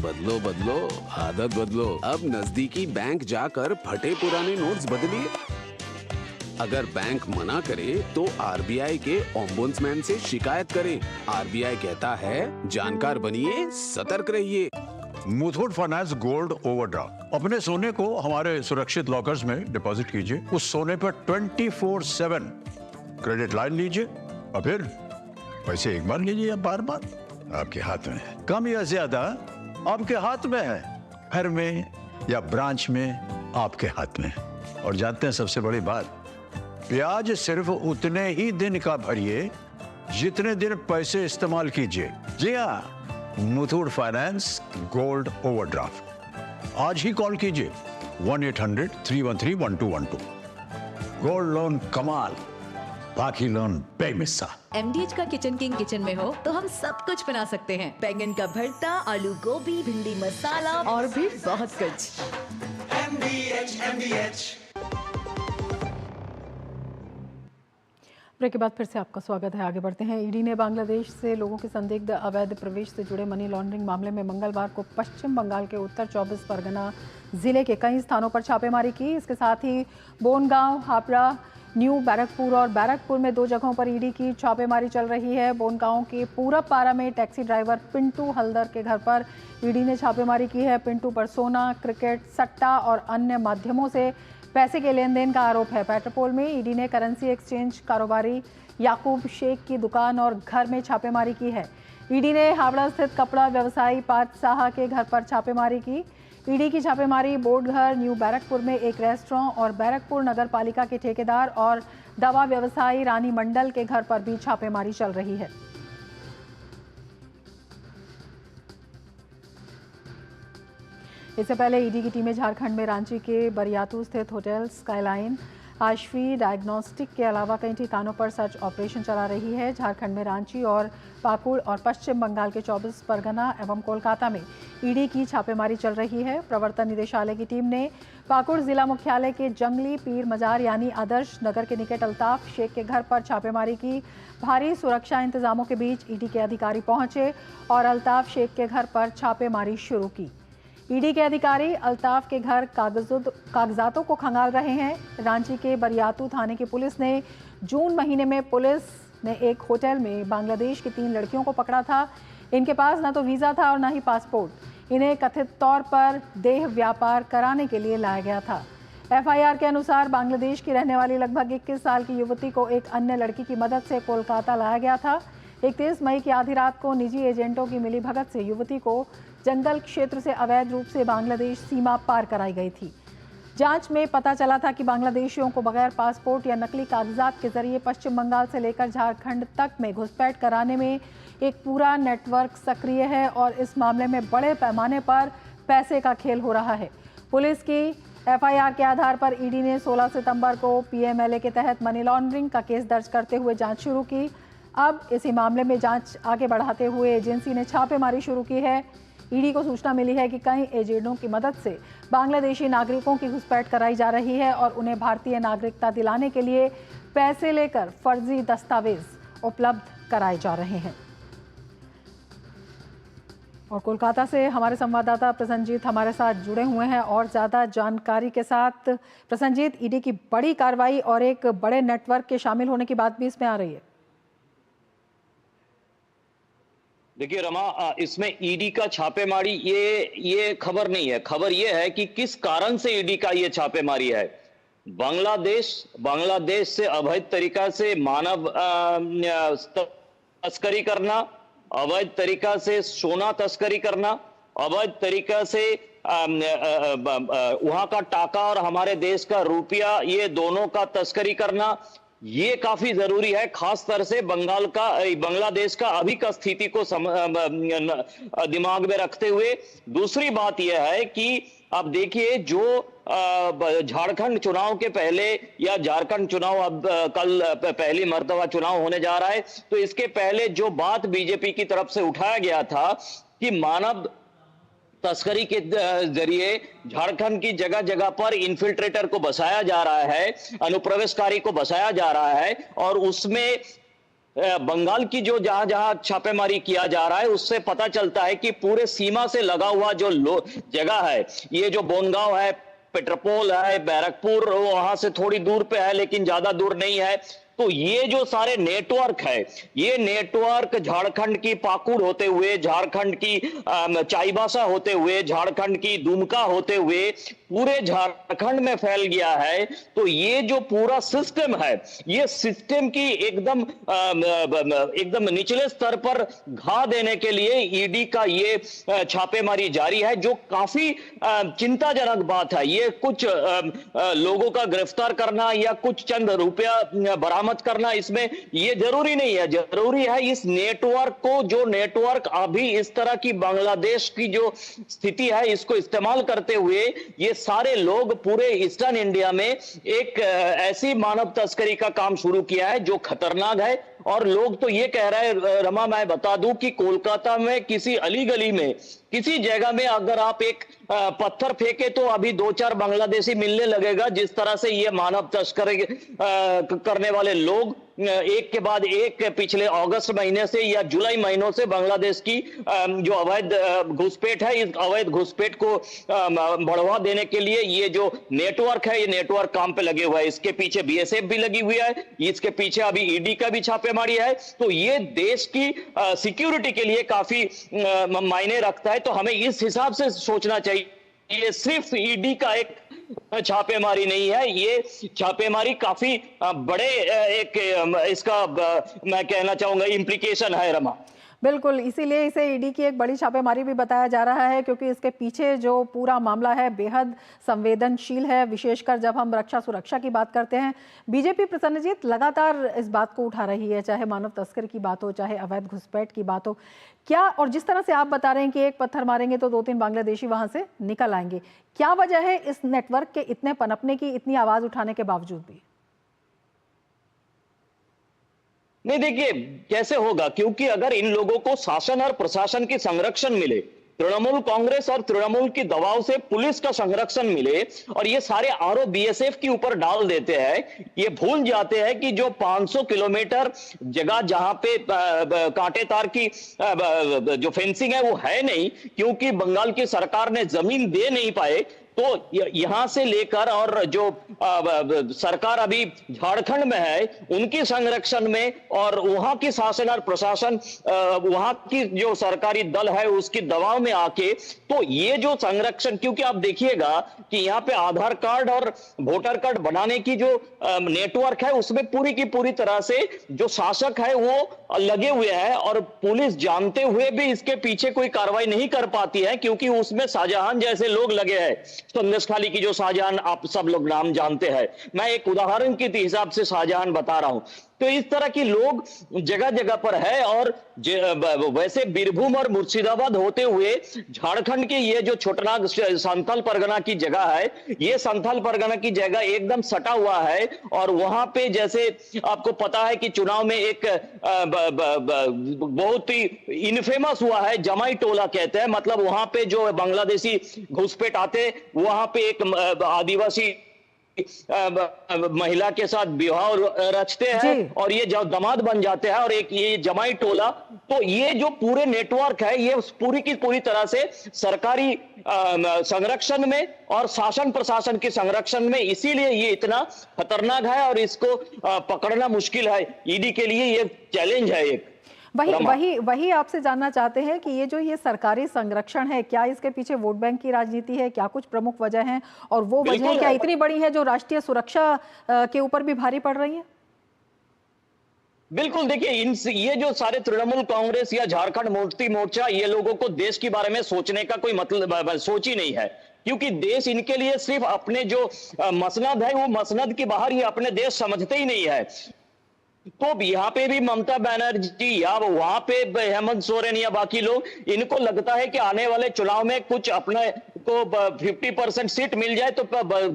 बदलो बदलो, आदत बदलो। अब नजदीकी बैंक जाकर फटे पुराने नोट्स बदलिए अगर बैंक मना करे तो आरबीआई के ओम्बुड्समैन से शिकायत करें। आरबीआई कहता है जानकार बनिए, सतर्क रहिए। Muthoot finance gold overdraft. अपने सोने को हमारे सुरक्षित लॉकर्स में डिपॉजिट कीजिए। उस सोने पर 24/7 क्रेडिट लाइन लीजिए और फिर पैसे एक बार लीजिए या बार बार, आपके हाथ में है। कम या ज्यादा आपके हाथ में है, घर में या ब्रांच में आपके हाथ में। और जानते हैं सबसे बड़ी बात, ब्याज सिर्फ उतने ही दिन का भरिए जितने दिन पैसे इस्तेमाल कीजिए। जी हाँ, मुथूट फाइनेंस गोल्ड ओवरड्राफ्ट। आज ही कॉल कीजिए 1-800-313-1212। गोल्ड लोन कमाल, बाकी लोन बेमिसाल। MDH का किचन किंग किचन में हो तो हम सब कुछ बना सकते हैं। बैंगन का भरता, आलू गोभी, भिंडी मसाला और भी बहुत कुछ। MDH। ब्रेक के बाद फिर से आपका स्वागत है। आगे बढ़ते हैं। ईडी ने बांग्लादेश से लोगों के संदिग्ध अवैध प्रवेश से जुड़े मनी लॉन्ड्रिंग मामले में मंगलवार को पश्चिम बंगाल के उत्तर 24 परगना जिले के कई स्थानों पर छापेमारी की। इसके साथ ही बोनगांव, हापड़ा, न्यू बैरकपुर और बैरकपुर में 2 जगहों पर ईडी की छापेमारी चल रही है। बोनगांव के पूरब पारा में टैक्सी ड्राइवर पिंटू हल्दर के घर पर ईडी ने छापेमारी की है। पिंटू पर सोना, क्रिकेट, सट्टा और अन्य माध्यमों से पैसे के लेन देन का आरोप है। पेट्रोपोल में ईडी ने करेंसी एक्सचेंज कारोबारी याकूब शेख की दुकान और घर में छापेमारी की है। ईडी ने हावड़ा स्थित कपड़ा व्यवसायी पार्थ साहा के घर पर छापेमारी की। ईडी की छापेमारी बोर्डघर, न्यू बैरकपुर में एक रेस्टोरेंट और बैरकपुर नगर पालिका के ठेकेदार और दवा व्यवसायी रानी मंडल के घर पर भी छापेमारी चल रही है। इससे पहले ईडी की टीमें झारखंड में रांची के बरियातू स्थित होटल स्काईलाइन, आशवी डायग्नोस्टिक के अलावा कई ठिकानों पर सर्च ऑपरेशन चला रही है। झारखंड में रांची और पाकुड़ और पश्चिम बंगाल के 24 परगना एवं कोलकाता में ईडी की छापेमारी चल रही है। प्रवर्तन निदेशालय की टीम ने पाकुड़ जिला मुख्यालय के जंगली पीर मजार यानी आदर्श नगर के निकट अल्ताफ शेख के घर पर छापेमारी की। भारी सुरक्षा इंतजामों के बीच ईडी के अधिकारी पहुंचे और अल्ताफ शेख के घर पर छापेमारी शुरू की। ईडी के अधिकारी अल्ताफ के घर कागजातों को खंगाल रहे हैं। रांची के बरियातू थाने की पुलिस ने जून महीने में पुलिस ने एक होटल में बांग्लादेश की 3 लड़कियों को पकड़ा था। इनके पास न तो वीज़ा था और न ही पासपोर्ट। इन्हें कथित तौर पर देह व्यापार कराने के लिए लाया गया था। एफआईआर के अनुसार बांग्लादेश की रहने वाली लगभग 21 साल की युवती को एक अन्य लड़की की मदद से कोलकाता लाया गया था। 31 मई की आधी रात को निजी एजेंटों की मिलीभगत से युवती को जंगल क्षेत्र से अवैध रूप से बांग्लादेश सीमा पार कराई गई थी। जांच में पता चला था कि बांग्लादेशियों को बगैर पासपोर्ट या नकली कागजात के जरिए पश्चिम बंगाल से लेकर झारखंड तक में घुसपैठ कराने में एक पूरा नेटवर्क सक्रिय है और इस मामले में बड़े पैमाने पर पैसे का खेल हो रहा है। पुलिस की एफआईआर के आधार पर ईडी ने 16 सितंबर को पीएमएलए के तहत मनी लॉन्ड्रिंग का केस दर्ज करते हुए जांच शुरू की। अब इसी मामले में जांच आगे बढ़ाते हुए एजेंसी ने छापेमारी शुरू की है। ईडी को सूचना मिली है कि कई एजेंटों की मदद से बांग्लादेशी नागरिकों की घुसपैठ कराई जा रही है और उन्हें भारतीय नागरिकता दिलाने के लिए पैसे लेकर फर्जी दस्तावेज उपलब्ध कराए जा रहे हैं। और कोलकाता से हमारे संवाददाता प्रसन्नजीत हमारे साथ जुड़े हुए हैं और ज़्यादा जानकारी के साथ। प्रसन्नजीत, ईडी की बड़ी कार्रवाई और एक बड़े नेटवर्क के शामिल होने की बात भी इसमें आ रही है। देखिए रमा, इसमें ईडी का छापेमारी ये खबर नहीं है। खबर ये है कि किस कारण से ईडी का ये छापेमारी है। बांग्लादेश से अवैध तरीका से मानव तस्करी करना, अवैध तरीका से सोना तस्करी करना, अवैध तरीका से वहां का टाका और हमारे देश का रुपया, ये दोनों का तस्करी करना, ये काफी जरूरी है। खास तरह से बांग्लादेश का अभी का स्थिति को दिमाग में रखते हुए। दूसरी बात यह है कि अब देखिए, जो झारखंड चुनाव के पहले या झारखंड चुनाव अब कल पहली मर्तबा चुनाव होने जा रहा है, तो इसके पहले जो बात बीजेपी की तरफ से उठाया गया था कि मानव तस्करी के जरिए झारखंड की जगह जगह पर इन्फिल्ट्रेटर को बसाया जा रहा है, अनुप्रवेशकारी को बसाया जा रहा है, और उसमें बंगाल की जो जहां जहां छापेमारी किया जा रहा है उससे पता चलता है कि पूरे सीमा से लगा हुआ जो जगह है, ये जो बोनगांव है, पेट्रापोल है, बैरकपुर वहां से थोड़ी दूर पे है लेकिन ज्यादा दूर नहीं है। तो ये जो सारे नेटवर्क है, ये नेटवर्क झारखंड की पाकुड़ होते हुए, झारखंड की चाईबासा होते हुए, झारखंड की दुमका होते हुए पूरे झारखंड में फैल गया है। तो ये जो पूरा सिस्टम है, ये सिस्टम की एकदम निचले स्तर पर घा देने के लिए ईडी का ये छापेमारी जारी है, जो काफी चिंताजनक बात है। ये कुछ लोगों का गिरफ्तार करना या कुछ चंद रुपया बरामद करना, इसमें ये जरूरी नहीं है। जरूरी है इस नेटवर्क को, जो नेटवर्क अभी इस तरह की बांग्लादेश की जो स्थिति है इसको इस्तेमाल करते हुए ये सारे लोग पूरे ईस्टर्न इंडिया में एक ऐसी मानव तस्करी का काम शुरू किया है जो खतरनाक है। और लोग तो ये कह रहे हैं, रमा मैं बता दूं कि कोलकाता में किसी अली गली में किसी जगह में अगर आप एक पत्थर फेंके तो अभी 2-4 बांग्लादेशी मिलने लगेगा। जिस तरह से ये मानव तस्करी करने वाले लोग एक के बाद एक पिछले अगस्त महीने से या जुलाई महीनों से बांग्लादेश की जो अवैध घुसपैठ है, इस अवैध घुसपैठ को बढ़ावा देने के लिए ये जो नेटवर्क है, ये नेटवर्क काम पे लगे हुए हैं। इसके पीछे बीएसएफ भी लगी हुई है, इसके पीछे अभी ईडी का भी छापेमारी है। तो ये देश की सिक्योरिटी के लिए काफी मायने रखता है। तो हमें इस हिसाब से सोचना चाहिए, ये सिर्फ ईडी का एक छापेमारी नहीं है, ये छापेमारी काफी बड़े एक इसका मैं कहना चाहूंगा इम्प्लीकेशन है रमा। बिल्कुल, इसीलिए इसे ईडी की एक बड़ी छापेमारी भी बताया जा रहा है, क्योंकि इसके पीछे जो पूरा मामला है बेहद संवेदनशील है, विशेषकर जब हम रक्षा सुरक्षा की बात करते हैं। बीजेपी प्रसन्नजीत लगातार इस बात को उठा रही है, चाहे मानव तस्कर की बात हो, चाहे अवैध घुसपैठ की बात हो। क्या, और जिस तरह से आप बता रहे हैं कि एक पत्थर मारेंगे तो 2-3 बांग्लादेशी वहां से निकल आएंगे, क्या वजह है इस नेटवर्क के इतने पनपने की, इतनी आवाज उठाने के बावजूद भी? नहीं देखिए कैसे होगा, क्योंकि अगर इन लोगों को शासन और प्रशासन की संरक्षण मिले, तृणमूल कांग्रेस और तृणमूल की दबाव से पुलिस का संरक्षण मिले और ये सारे आरोप बीएसएफ के ऊपर डाल देते हैं, ये भूल जाते हैं कि जो 500 किलोमीटर जगह जहां पे कांटे तार की जो फेंसिंग है वो है नहीं, क्योंकि बंगाल की सरकार ने जमीन दे नहीं पाए। तो यहां से लेकर और जो सरकार अभी झारखंड में है उनकी संरक्षण में, और वहां की शासन और प्रशासन वहां की जो सरकारी दल है उसकी दबाव में आके, तो ये जो संरक्षण, क्योंकि आप देखिएगा कि यहाँ पे आधार कार्ड और वोटर कार्ड बनाने की जो नेटवर्क है उसमें पूरी की पूरी तरह से जो शासक है वो लगे हुए हैं, और पुलिस जानते हुए भी इसके पीछे कोई कार्रवाई नहीं कर पाती है, क्योंकि उसमें शाहजहां जैसे लोग लगे हैं। संदेशखाली की जो शाहजहां आप सब लोग नाम जानते हैं, मैं एक उदाहरण के हिसाब से शाहजहां बता रहा हूं। तो इस तरह की लोग जगह जगह पर है, और वैसे बीरभूम और मुर्शिदाबाद होते हुए झारखंड के ये जो छोटनाग संथाल परगना की जगह है, ये संथाल परगना की जगह एकदम सटा हुआ है। और वहां पे जैसे आपको पता है कि चुनाव में एक बहुत ही इनफेमस हुआ है, जमाई टोला कहते हैं, मतलब वहां पे जो बांग्लादेशी घुसपैठ आते, वहां पे एक आदिवासी महिला के साथ विवाह रचते हैं और ये जब दामाद बन जाते हैं, और एक ये जमाई टोला। तो ये जो पूरे नेटवर्क है ये पूरी की पूरी तरह से सरकारी संरक्षण में और शासन प्रशासन के संरक्षण में, इसीलिए ये इतना खतरनाक है और इसको पकड़ना मुश्किल है। ईडी के लिए ये चैलेंज है एक। वही आपसे जानना चाहते हैं कि ये जो ये सरकारी संरक्षण है, क्या इसके पीछे वोट बैंक की राजनीति है, क्या कुछ प्रमुख वजह हैं, और वो वजह क्या इतनी बड़ी है जो राष्ट्रीय सुरक्षा के ऊपर भी भारी पड़ रही है? बिल्कुल, देखिए ये जो सारे तृणमूल कांग्रेस या झारखंड मुक्ति मोर्चा, ये लोगों को देश के बारे में सोचने का कोई मतलब सोच ही नहीं है, क्योंकि देश इनके लिए सिर्फ अपने जो मसनद है वो मसनद के बाहर ये अपने देश समझते ही नहीं है। तो यहाँ पे भी ममता बनर्जी या वहां पे हेमंत सोरेन या बाकी लोग, इनको लगता है कि आने वाले चुनाव में कुछ अपने को 50% सीट मिल जाए तो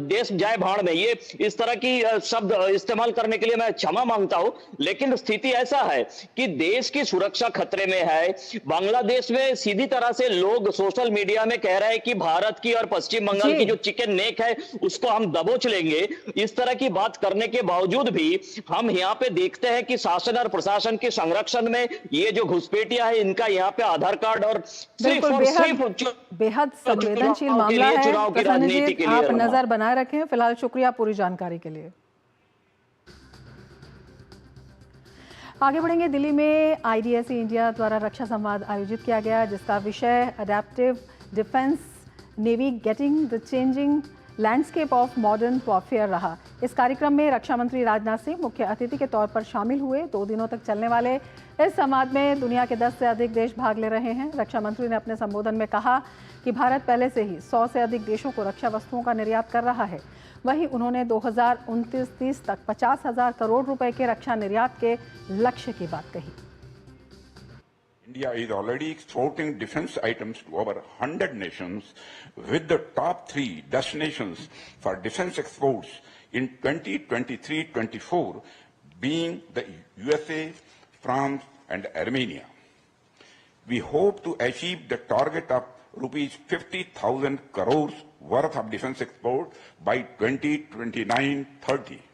देश जाए भाड़ में। ये इस तरह की शब्द इस्तेमाल करने के लिए मैं क्षमा मांगता हूं, लेकिन स्थिति ऐसा है कि देश की सुरक्षा खतरे में है। बांग्लादेश में सीधी तरह से लोग सोशल मीडिया में कह रहे हैं कि भारत की और पश्चिम बंगाल की जो चिकन नेक है उसको हम दबोच लेंगे। इस तरह की बात करने के बावजूद भी हम यहाँ पे देखते हैं कि शासन और प्रशासन के संरक्षण में ये जो घुसपैठिया है, इनका यहाँ पे आधार कार्ड और बेहद संवेदनशील संवेदनशील मामला है। प्रसन्नजीत, आप नजर बनाए रखें। फिलहाल शुक्रिया पूरी जानकारी के लिए। आगे बढ़ेंगे। दिल्ली में IDSE इंडिया द्वारा रक्षा संवाद आयोजित किया गया, जिसका विषय adaptive defence navigating the changing landscape of modern warfare रहा। इस कार्यक्रम में रक्षा मंत्री राजनाथ सिंह मुख्य अतिथि के तौर पर शामिल हुए। 2 दिनों तक चलने वाले इस संवाद में दुनिया के 10 से अधिक देश भाग ले रहे हैं। रक्षा मंत्री ने अपने संबोधन में कहा कि भारत पहले से ही 100 से अधिक देशों को रक्षा वस्तुओं का निर्यात कर रहा है। वहीं उन्होंने 2029-30 तक 50,000 करोड़ रुपए के रक्षा निर्यात के लक्ष्य की बात कही। India is already exporting defense items to over 100 nations, with the top 3 destinations for defense exports in 2023-24 being the USA, France, and Armenia. We hope to achieve the target of rupees 50,000 crores worth of defense export by 2029-30.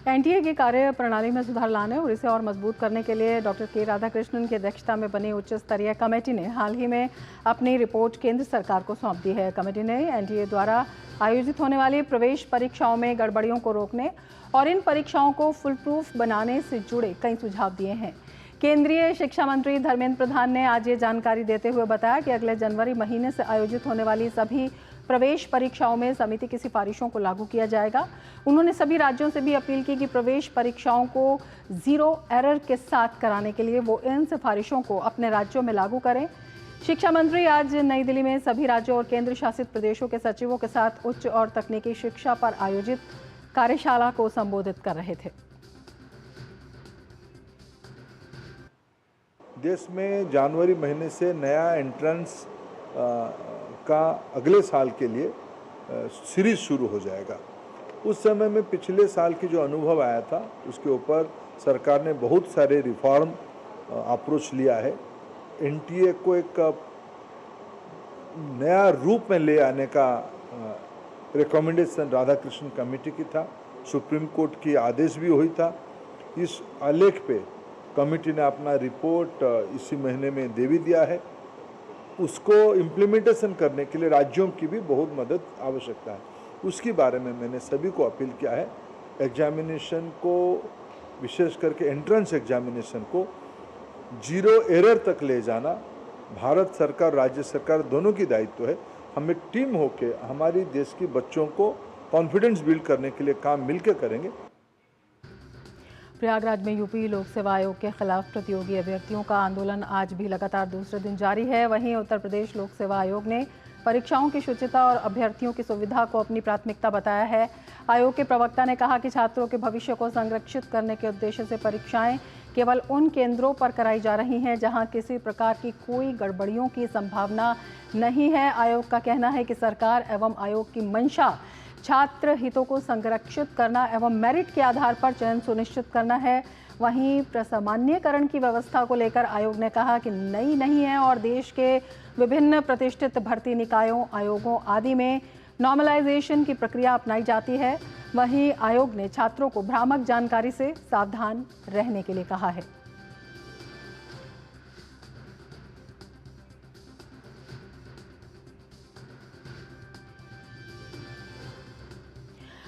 NTA की कार्य प्रणाली में सुधार लाने और इसे और मजबूत करने के लिए डॉक्टर के राधाकृष्णन की अध्यक्षता में बनी उच्च स्तरीय कमेटी ने हाल ही में अपनी रिपोर्ट केंद्र सरकार को सौंप दी है। कमेटी ने NTA द्वारा आयोजित होने वाली प्रवेश परीक्षाओं में गड़बड़ियों को रोकने और इन परीक्षाओं को फुल प्रूफ बनाने से जुड़े कई सुझाव दिए हैं। केंद्रीय शिक्षा मंत्री धर्मेंद्र प्रधान ने आज ये जानकारी देते हुए बताया कि अगले जनवरी महीने से आयोजित होने वाली सभी प्रवेश परीक्षाओं में समिति की सिफारिशों को लागू किया जाएगा। उन्होंने सभी राज्यों से भी अपील की कि प्रवेश परीक्षाओं को 0 एरर के साथ कराने के लिए वो इन सिफारिशों को अपने राज्यों में लागू करें। शिक्षा मंत्री आज नई दिल्ली में सभी राज्यों और केंद्र शासित प्रदेशों के सचिवों के साथ उच्च और तकनीकी शिक्षा पर आयोजित कार्यशाला को संबोधित कर रहे थे। देश में जनवरी महीने से नया एंट्रेंस का अगले साल के लिए सीरीज शुरू हो जाएगा। उस समय में पिछले साल की जो अनुभव आया था उसके ऊपर सरकार ने बहुत सारे रिफॉर्म अप्रोच लिया है। NTA को एक नया रूप में ले आने का रिकमेंडेशन राधाकृष्णन कमेटी की था, सुप्रीम कोर्ट की आदेश भी हुई था। इस आलेख पे कमेटी ने अपना रिपोर्ट इसी महीने में दे भी दिया है। उसको इम्प्लीमेंटेशन करने के लिए राज्यों की भी बहुत मदद आवश्यकता है। उसके बारे में मैंने सभी को अपील किया है। एग्जामिनेशन को, विशेष करके एंट्रेंस एग्जामिनेशन को 0 एरर तक ले जाना भारत सरकार, राज्य सरकार दोनों की दायित्व है। हम एक टीम होके हमारी देश की बच्चों को कॉन्फिडेंस बिल्ड करने के लिए काम मिलकर करेंगे। प्रयागराज में यूपी लोक सेवा आयोग के खिलाफ प्रतियोगी अभ्यर्थियों का आंदोलन आज भी लगातार दूसरे दिन जारी है। वहीं उत्तर प्रदेश लोक सेवा आयोग ने परीक्षाओं की शुचिता और अभ्यर्थियों की सुविधा को अपनी प्राथमिकता बताया है। आयोग के प्रवक्ता ने कहा कि छात्रों के भविष्य को संरक्षित करने के उद्देश्य से परीक्षाएं केवल उन केंद्रों पर कराई जा रही हैं जहां किसी प्रकार की कोई गड़बड़ियों की संभावना नहीं है। आयोग का कहना है कि सरकार एवं आयोग की मंशा छात्र हितों को संरक्षित करना एवं मेरिट के आधार पर चयन सुनिश्चित करना है। वहीं प्रसामान्यकरण की व्यवस्था को लेकर आयोग ने कहा कि नई नहीं है और देश के विभिन्न प्रतिष्ठित भर्ती निकायों, आयोगों आदि में नॉर्मलाइजेशन की प्रक्रिया अपनाई जाती है। वहीं आयोग ने छात्रों को भ्रामक जानकारी से सावधान रहने के लिए कहा है।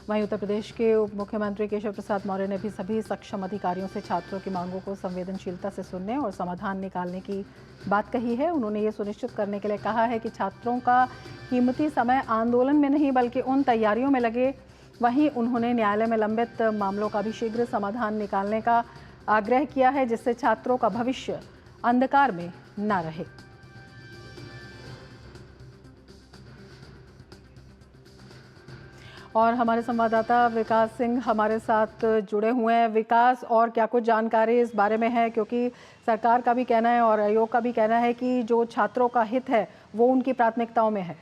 वहीं उत्तर प्रदेश के उप मुख्यमंत्री केशव प्रसाद मौर्य ने भी सभी सक्षम अधिकारियों से छात्रों की मांगों को संवेदनशीलता से सुनने और समाधान निकालने की बात कही है। उन्होंने ये सुनिश्चित करने के लिए कहा है कि छात्रों का कीमती समय आंदोलन में नहीं बल्कि उन तैयारियों में लगे। वहीं उन्होंने न्यायालय में लंबित मामलों का भी शीघ्र समाधान निकालने का आग्रह किया है, जिससे छात्रों का भविष्य अंधकार में न रहे। और हमारे संवाददाता विकास सिंह हमारे साथ जुड़े हुए हैं। विकास, और क्या कुछ जानकारी इस बारे में है, क्योंकि सरकार का भी कहना है और आयोग का भी कहना है कि जो छात्रों का हित है वो उनकी प्राथमिकताओं में है।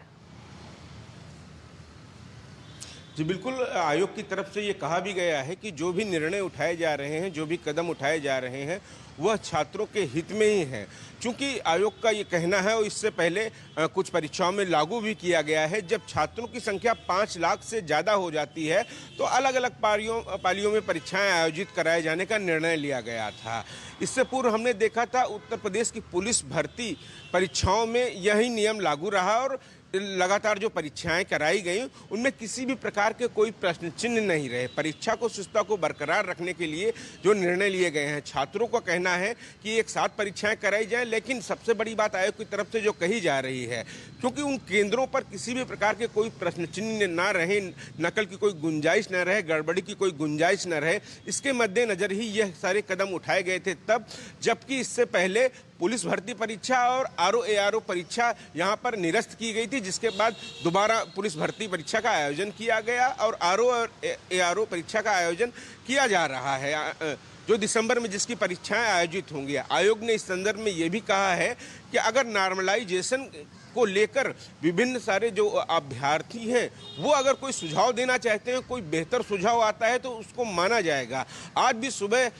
जी बिल्कुल, आयोग की तरफ से ये कहा भी गया है कि जो भी निर्णय उठाए जा रहे हैं, जो भी कदम उठाए जा रहे हैं, वह छात्रों के हित में ही है। चूंकि आयोग का ये कहना है और इससे पहले कुछ परीक्षाओं में लागू भी किया गया है, जब छात्रों की संख्या 5 लाख से ज़्यादा हो जाती है तो अलग अलग पालियों में परीक्षाएं आयोजित कराए जाने का निर्णय लिया गया था। इससे पूर्व हमने देखा था उत्तर प्रदेश की पुलिस भर्ती परीक्षाओं में यही नियम लागू रहा और लगातार जो परीक्षाएं कराई गई उनमें किसी भी प्रकार के कोई प्रश्न चिन्ह नहीं रहे। परीक्षा को शुचिता को बरकरार रखने के लिए जो निर्णय लिए गए हैं, छात्रों का कहना है कि एक साथ परीक्षाएं कराई जाएं, लेकिन सबसे बड़ी बात आयोग की तरफ से जो कही जा रही है, क्योंकि उन केंद्रों पर किसी भी प्रकार के कोई प्रश्न चिन्ह ना रहे, नकल की कोई गुंजाइश न रहे, गड़बड़ी की कोई गुंजाइश न रहे, इसके मद्देनजर ही यह सारे कदम उठाए गए थे तब, जबकि इससे पहले पुलिस भर्ती परीक्षा और आरओ एआरओ परीक्षा यहां पर निरस्त की गई थी, जिसके बाद दोबारा पुलिस भर्ती परीक्षा का आयोजन किया गया और आरओ और एआरओ परीक्षा का आयोजन किया जा रहा है, जो दिसंबर में जिसकी परीक्षाएं आयोजित होंगी। आयोग ने इस संदर्भ में ये भी कहा है कि अगर नॉर्मलाइजेशन को लेकर विभिन्न सारे जो अभ्यर्थी हैं वो अगर कोई सुझाव देना चाहते हैं, कोई बेहतर सुझाव आता है तो उसको माना जाएगा। आज भी सुबह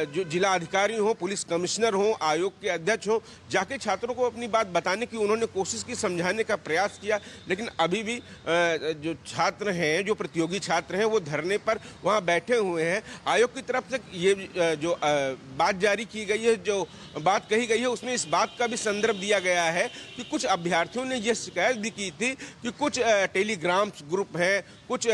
जो जिला अधिकारी हो, पुलिस कमिश्नर हो, आयोग के अध्यक्ष हो, जाके छात्रों को अपनी बात बताने की उन्होंने कोशिश की, समझाने का प्रयास किया, लेकिन अभी भी जो छात्र हैं, जो प्रतियोगी छात्र हैं, वो धरने पर वहाँ बैठे हुए हैं। आयोग की तरफ से ये जो बात जारी की गई है, जो बात कही गई है, उसमें इस बात का भी संदर्भ दिया गया है कि कुछ अभ्यर्थियों ने यह शिकायत भी की थी कि कुछ टेलीग्राम ग्रुप हैं, कुछ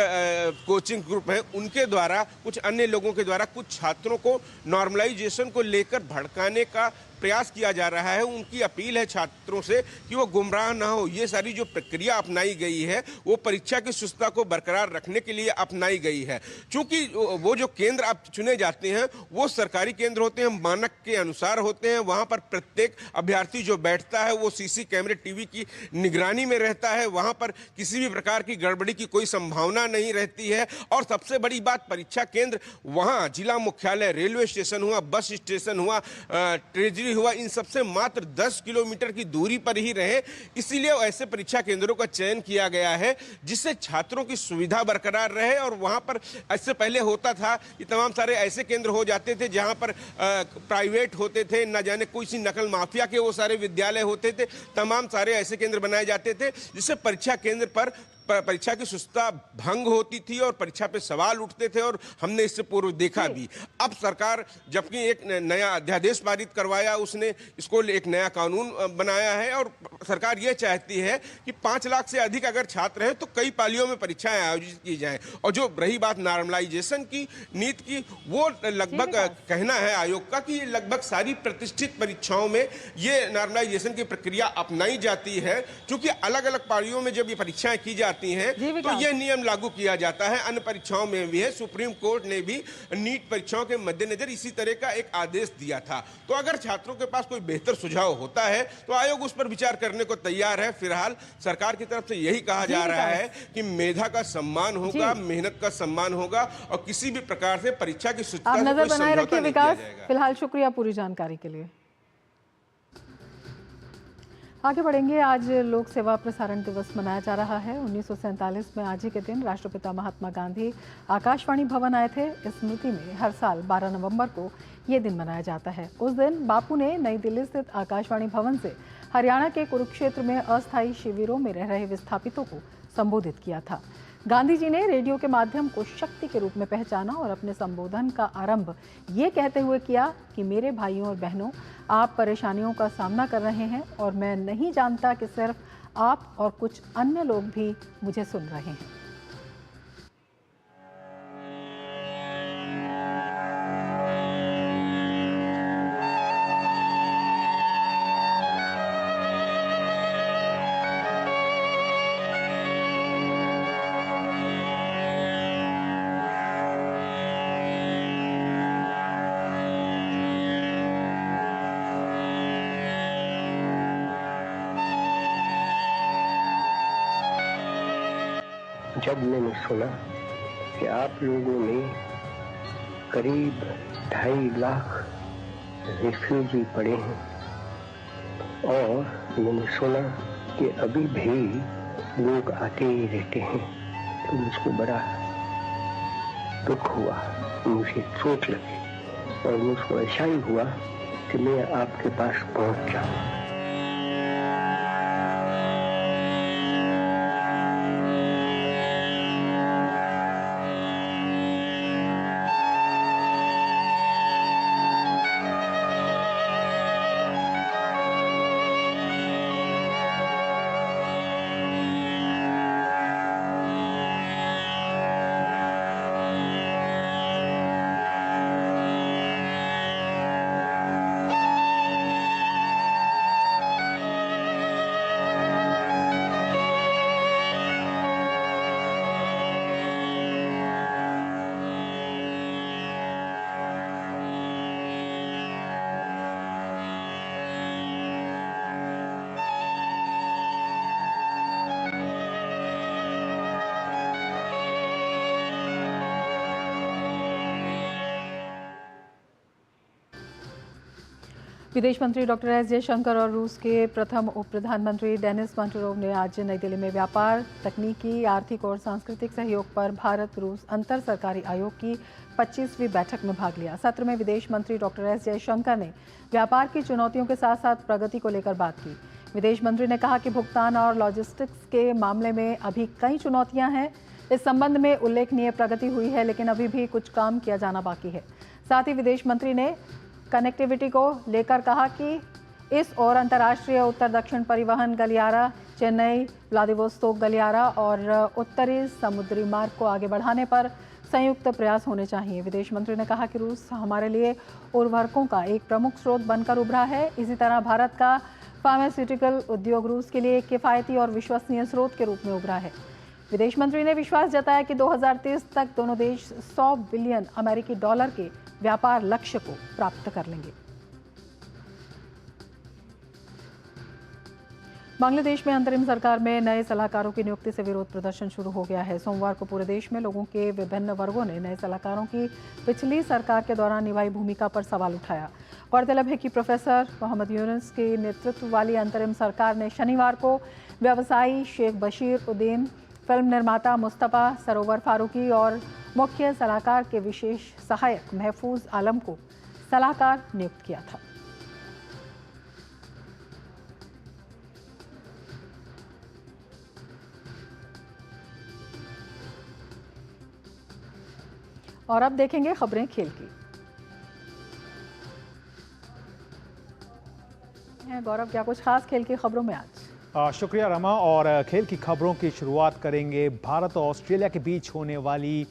कोचिंग ग्रुप हैं, उनके द्वारा, कुछ अन्य लोगों के द्वारा कुछ छात्रों को नॉर्मलाइजेशन को लेकर भड़काने का प्रयास किया जा रहा है। उनकी अपील है छात्रों से कि वो गुमराह ना हो। ये सारी जो प्रक्रिया अपनाई गई है वो परीक्षा की शुचिता को बरकरार रखने के लिए अपनाई गई है। चूंकि वो जो केंद्र अब चुने जाते हैं वो सरकारी केंद्र होते हैं, मानक के अनुसार होते हैं। वहां पर प्रत्येक अभ्यर्थी जो बैठता है वो सीसी कैमरे टीवी की निगरानी में रहता है। वहां पर किसी भी प्रकार की गड़बड़ी की कोई संभावना नहीं रहती है। और सबसे बड़ी बात, परीक्षा केंद्र वहां जिला मुख्यालय, रेलवे स्टेशन हुआ, बस स्टेशन हुआ, ट्रेजरी हुआ, इन सबसे मात्र 10 किलोमीटर की दूरी पर ही रहे। इसीलिए ऐसे परीक्षा केंद्रों का चयन किया गया है जिससे छात्रों की सुविधा बरकरार रहे। और वहां पर इससे पहले होता था कि तमाम सारे ऐसे केंद्र हो जाते थे जहां पर प्राइवेट होते थे, न जाने कोई सी नकल माफिया के वो सारे विद्यालय होते थे। तमाम सारे ऐसे केंद्र बनाए जाते थे जिससे परीक्षा केंद्र पर परीक्षा की शुचिता भंग होती थी और परीक्षा पे सवाल उठते थे, और हमने इससे पूर्व देखा भी। अब सरकार जबकि एक नया अध्यादेश पारित करवाया, उसने इसको एक नया कानून बनाया है और सरकार ये चाहती है कि 5 लाख से अधिक अगर छात्र हैं तो कई पालियों में परीक्षाएं आयोजित की जाएं। और जो रही बात नॉर्मलाइजेशन की नीति की, वो लगभग कहना है आयोग का कि लगभग सारी प्रतिष्ठित परीक्षाओं में ये नॉर्मलाइजेशन की प्रक्रिया अपनाई जाती है। क्योंकि अलग अलग पालियों में जब ये परीक्षाएं की हैं तो यह नियम लागू किया जाता है। अन्य परीक्षाओं में भी है। सुप्रीम कोर्ट ने भी नीट परीक्षाओं के मद्देनजर इसी तरह का एक आदेश दिया था। तो अगर छात्रों के पास कोई बेहतर सुझाव होता है तो आयोग उस पर विचार करने को तैयार है। फिलहाल सरकार की तरफ से यही कहा जा रहा है कि मेधा का सम्मान होगा, मेहनत का सम्मान होगा और किसी भी प्रकार से परीक्षा की शुचिता से कोई समझौता नहीं किया जाएगा। फिलहाल शुक्रिया पूरी जानकारी के लिए। आगे बढ़ेंगे। आज लोक सेवा प्रसारण दिवस मनाया जा रहा है। 1947 में आज ही के दिन राष्ट्रपिता महात्मा गांधी आकाशवाणी भवन आए थे। इस स्मृति में हर साल 12 नवंबर को ये दिन मनाया जाता है। उस दिन बापू ने नई दिल्ली स्थित आकाशवाणी भवन से हरियाणा के कुरुक्षेत्र में अस्थायी शिविरों में रह रहे विस्थापितों को संबोधित किया था। गांधी जी ने रेडियो के माध्यम को शक्ति के रूप में पहचाना और अपने संबोधन का आरंभ ये कहते हुए किया कि मेरे भाइयों और बहनों, आप परेशानियों का सामना कर रहे हैं और मैं नहीं जानता कि सिर्फ आप और कुछ अन्य लोग भी मुझे सुन रहे हैं। जब मैंने सुना कि आप लोगों ने करीब 2.5 लाख रिफ्यूजी पड़े हैं और मैंने सुना कि अभी भी लोग आते ही रहते हैं, तो मुझको बड़ा दुख हुआ, मुझे चोट लगी और मुझको ऐसा ही हुआ कि मैं आपके पास पहुंच जाऊं। विदेश मंत्री डॉक्टर एस जयशंकर और रूस के प्रथम उप प्रधानमंत्री डेनिस मंटूरोव ने आज नई दिल्ली में व्यापार, तकनीकी, आर्थिक और सांस्कृतिक सहयोग पर भारत रूस अंतर सरकारी आयोग की 25वीं बैठक में भाग लिया। सत्र में विदेश मंत्री डॉक्टर एस जयशंकर ने व्यापार की चुनौतियों के साथ साथ प्रगति को लेकर बात की। विदेश मंत्री ने कहा कि भुगतान और लॉजिस्टिक्स के मामले में अभी कई चुनौतियां हैं। इस संबंध में उल्लेखनीय प्रगति हुई है, लेकिन अभी भी कुछ काम किया जाना बाकी है। साथ ही विदेश मंत्री ने कनेक्टिविटी को लेकर कहा कि इस और अंतर्राष्ट्रीय उत्तर दक्षिण परिवहन गलियारा, चेन्नई व्लादिवोस्तोक गलियारा और उत्तरी समुद्री मार्ग को आगे बढ़ाने पर संयुक्त प्रयास होने चाहिए। विदेश मंत्री ने कहा कि रूस हमारे लिए उर्वरकों का एक प्रमुख स्रोत बनकर उभरा है। इसी तरह भारत का फार्मास्यूटिकल उद्योग रूस के लिए एक किफायती और विश्वसनीय स्रोत के रूप में उभरा है। विदेश मंत्री ने विश्वास जताया कि 2030 तक दोनों देश 100 बिलियन अमेरिकी डॉलर के व्यापार लक्ष्य को प्राप्त कर लेंगे। बांग्लादेश में अंतरिम सरकार में नए सलाहकारों की नियुक्ति से विरोध प्रदर्शन शुरू हो गया है। सोमवार को पूरे देश में लोगों के विभिन्न वर्गों ने नए सलाहकारों की पिछली सरकार के दौरान निभाई भूमिका पर सवाल उठाया। गौरतलब है कि प्रोफेसर मोहम्मद यूनुस के नेतृत्व वाली अंतरिम सरकार ने शनिवार को व्यवसायी शेख बशीर उद्दीन, फिल्म निर्माता मुस्तफा सरोवर फारूकी और मुख्य सलाहकार के विशेष सहायक महफूज आलम को सलाहकार नियुक्त किया था। और अब देखेंगे खबरें खेल की। गौरव, क्या कुछ खास खेल की खबरों में आज? शुक्रिया रमा। और खेल की खबरों की शुरुआत करेंगे भारत और ऑस्ट्रेलिया के बीच होने वाली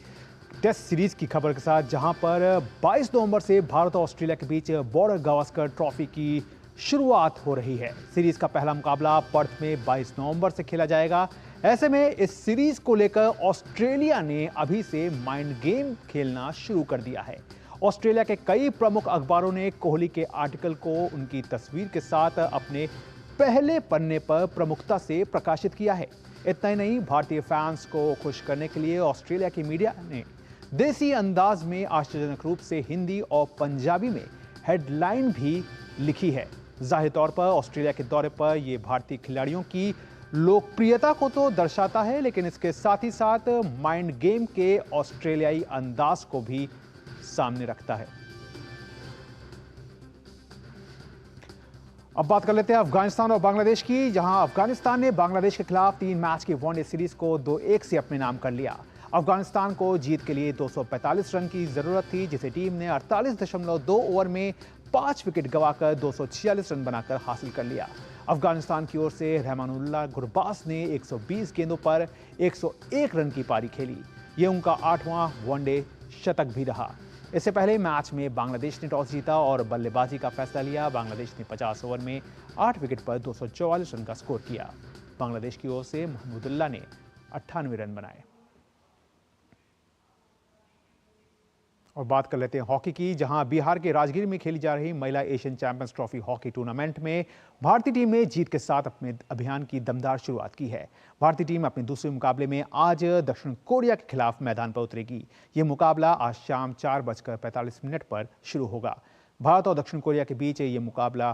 टेस्ट सीरीज की खबर के साथ, जहां पर 22 नवंबर से भारत और ऑस्ट्रेलिया के बीच बॉर्डर गावस्कर ट्रॉफी की शुरुआत हो रही है। सीरीज का पहला मुकाबला पर्थ में 22 नवंबर से खेला जाएगा। ऐसे में इस सीरीज को लेकर ऑस्ट्रेलिया ने अभी से माइंड गेम खेलना शुरू कर दिया है। ऑस्ट्रेलिया के कई प्रमुख अखबारों ने कोहली के आर्टिकल को उनकी तस्वीर के साथ अपने पहले पन्ने पर प्रमुखता से प्रकाशित किया है। इतना ही नहीं, भारतीय फैंस को खुश करने के लिए ऑस्ट्रेलिया की मीडिया ने देसी अंदाज में आश्चर्यजनक रूप से हिंदी और पंजाबी में हेडलाइन भी लिखी है। जाहिर तौर पर ऑस्ट्रेलिया के दौरे पर यह भारतीय खिलाड़ियों की लोकप्रियता को तो दर्शाता है, लेकिन इसके साथ ही साथ माइंड गेम के ऑस्ट्रेलियाई अंदाज को भी सामने रखता है। अब बात कर लेते हैं अफगानिस्तान और बांग्लादेश की, जहां अफगानिस्तान ने बांग्लादेश के खिलाफ 3 मैच की वनडे सीरीज को 2-1 से अपने नाम कर लिया। अफगानिस्तान को जीत के लिए 245 रन की जरूरत थी, जिसे टीम ने 48.2 ओवर में 5 विकेट गंवाकर 246 रन बनाकर हासिल कर लिया। अफगानिस्तान की ओर से रहमानुल्लाह गुरबाज ने 120 गेंदों पर 101 रन की पारी खेली। यह उनका 8वां वनडे शतक भी रहा। इससे पहले मैच में बांग्लादेश ने टॉस जीता और बल्लेबाजी का फैसला लिया। बांग्लादेश ने 50 ओवर में 8 विकेट पर 244 रन का स्कोर किया। बांग्लादेश की ओर से महमूदुल्लाह ने 98 रन बनाए। और बात कर लेते हैं हॉकी की, जहां बिहार के राजगीर में खेली जा रही महिला Asian champions trophy hockey tournament में भारतीय टीम ने जीत के साथ अपने अभियान की दमदार शुरुआत की है। भारतीय टीम अपने दूसरे मुकाबले में आज दक्षिण कोरिया के खिलाफ मैदान पर उतरेगी। यह मुकाबला आज शाम 4:45 पर शुरू होगा। भारत और दक्षिण कोरिया के बीच ये मुकाबला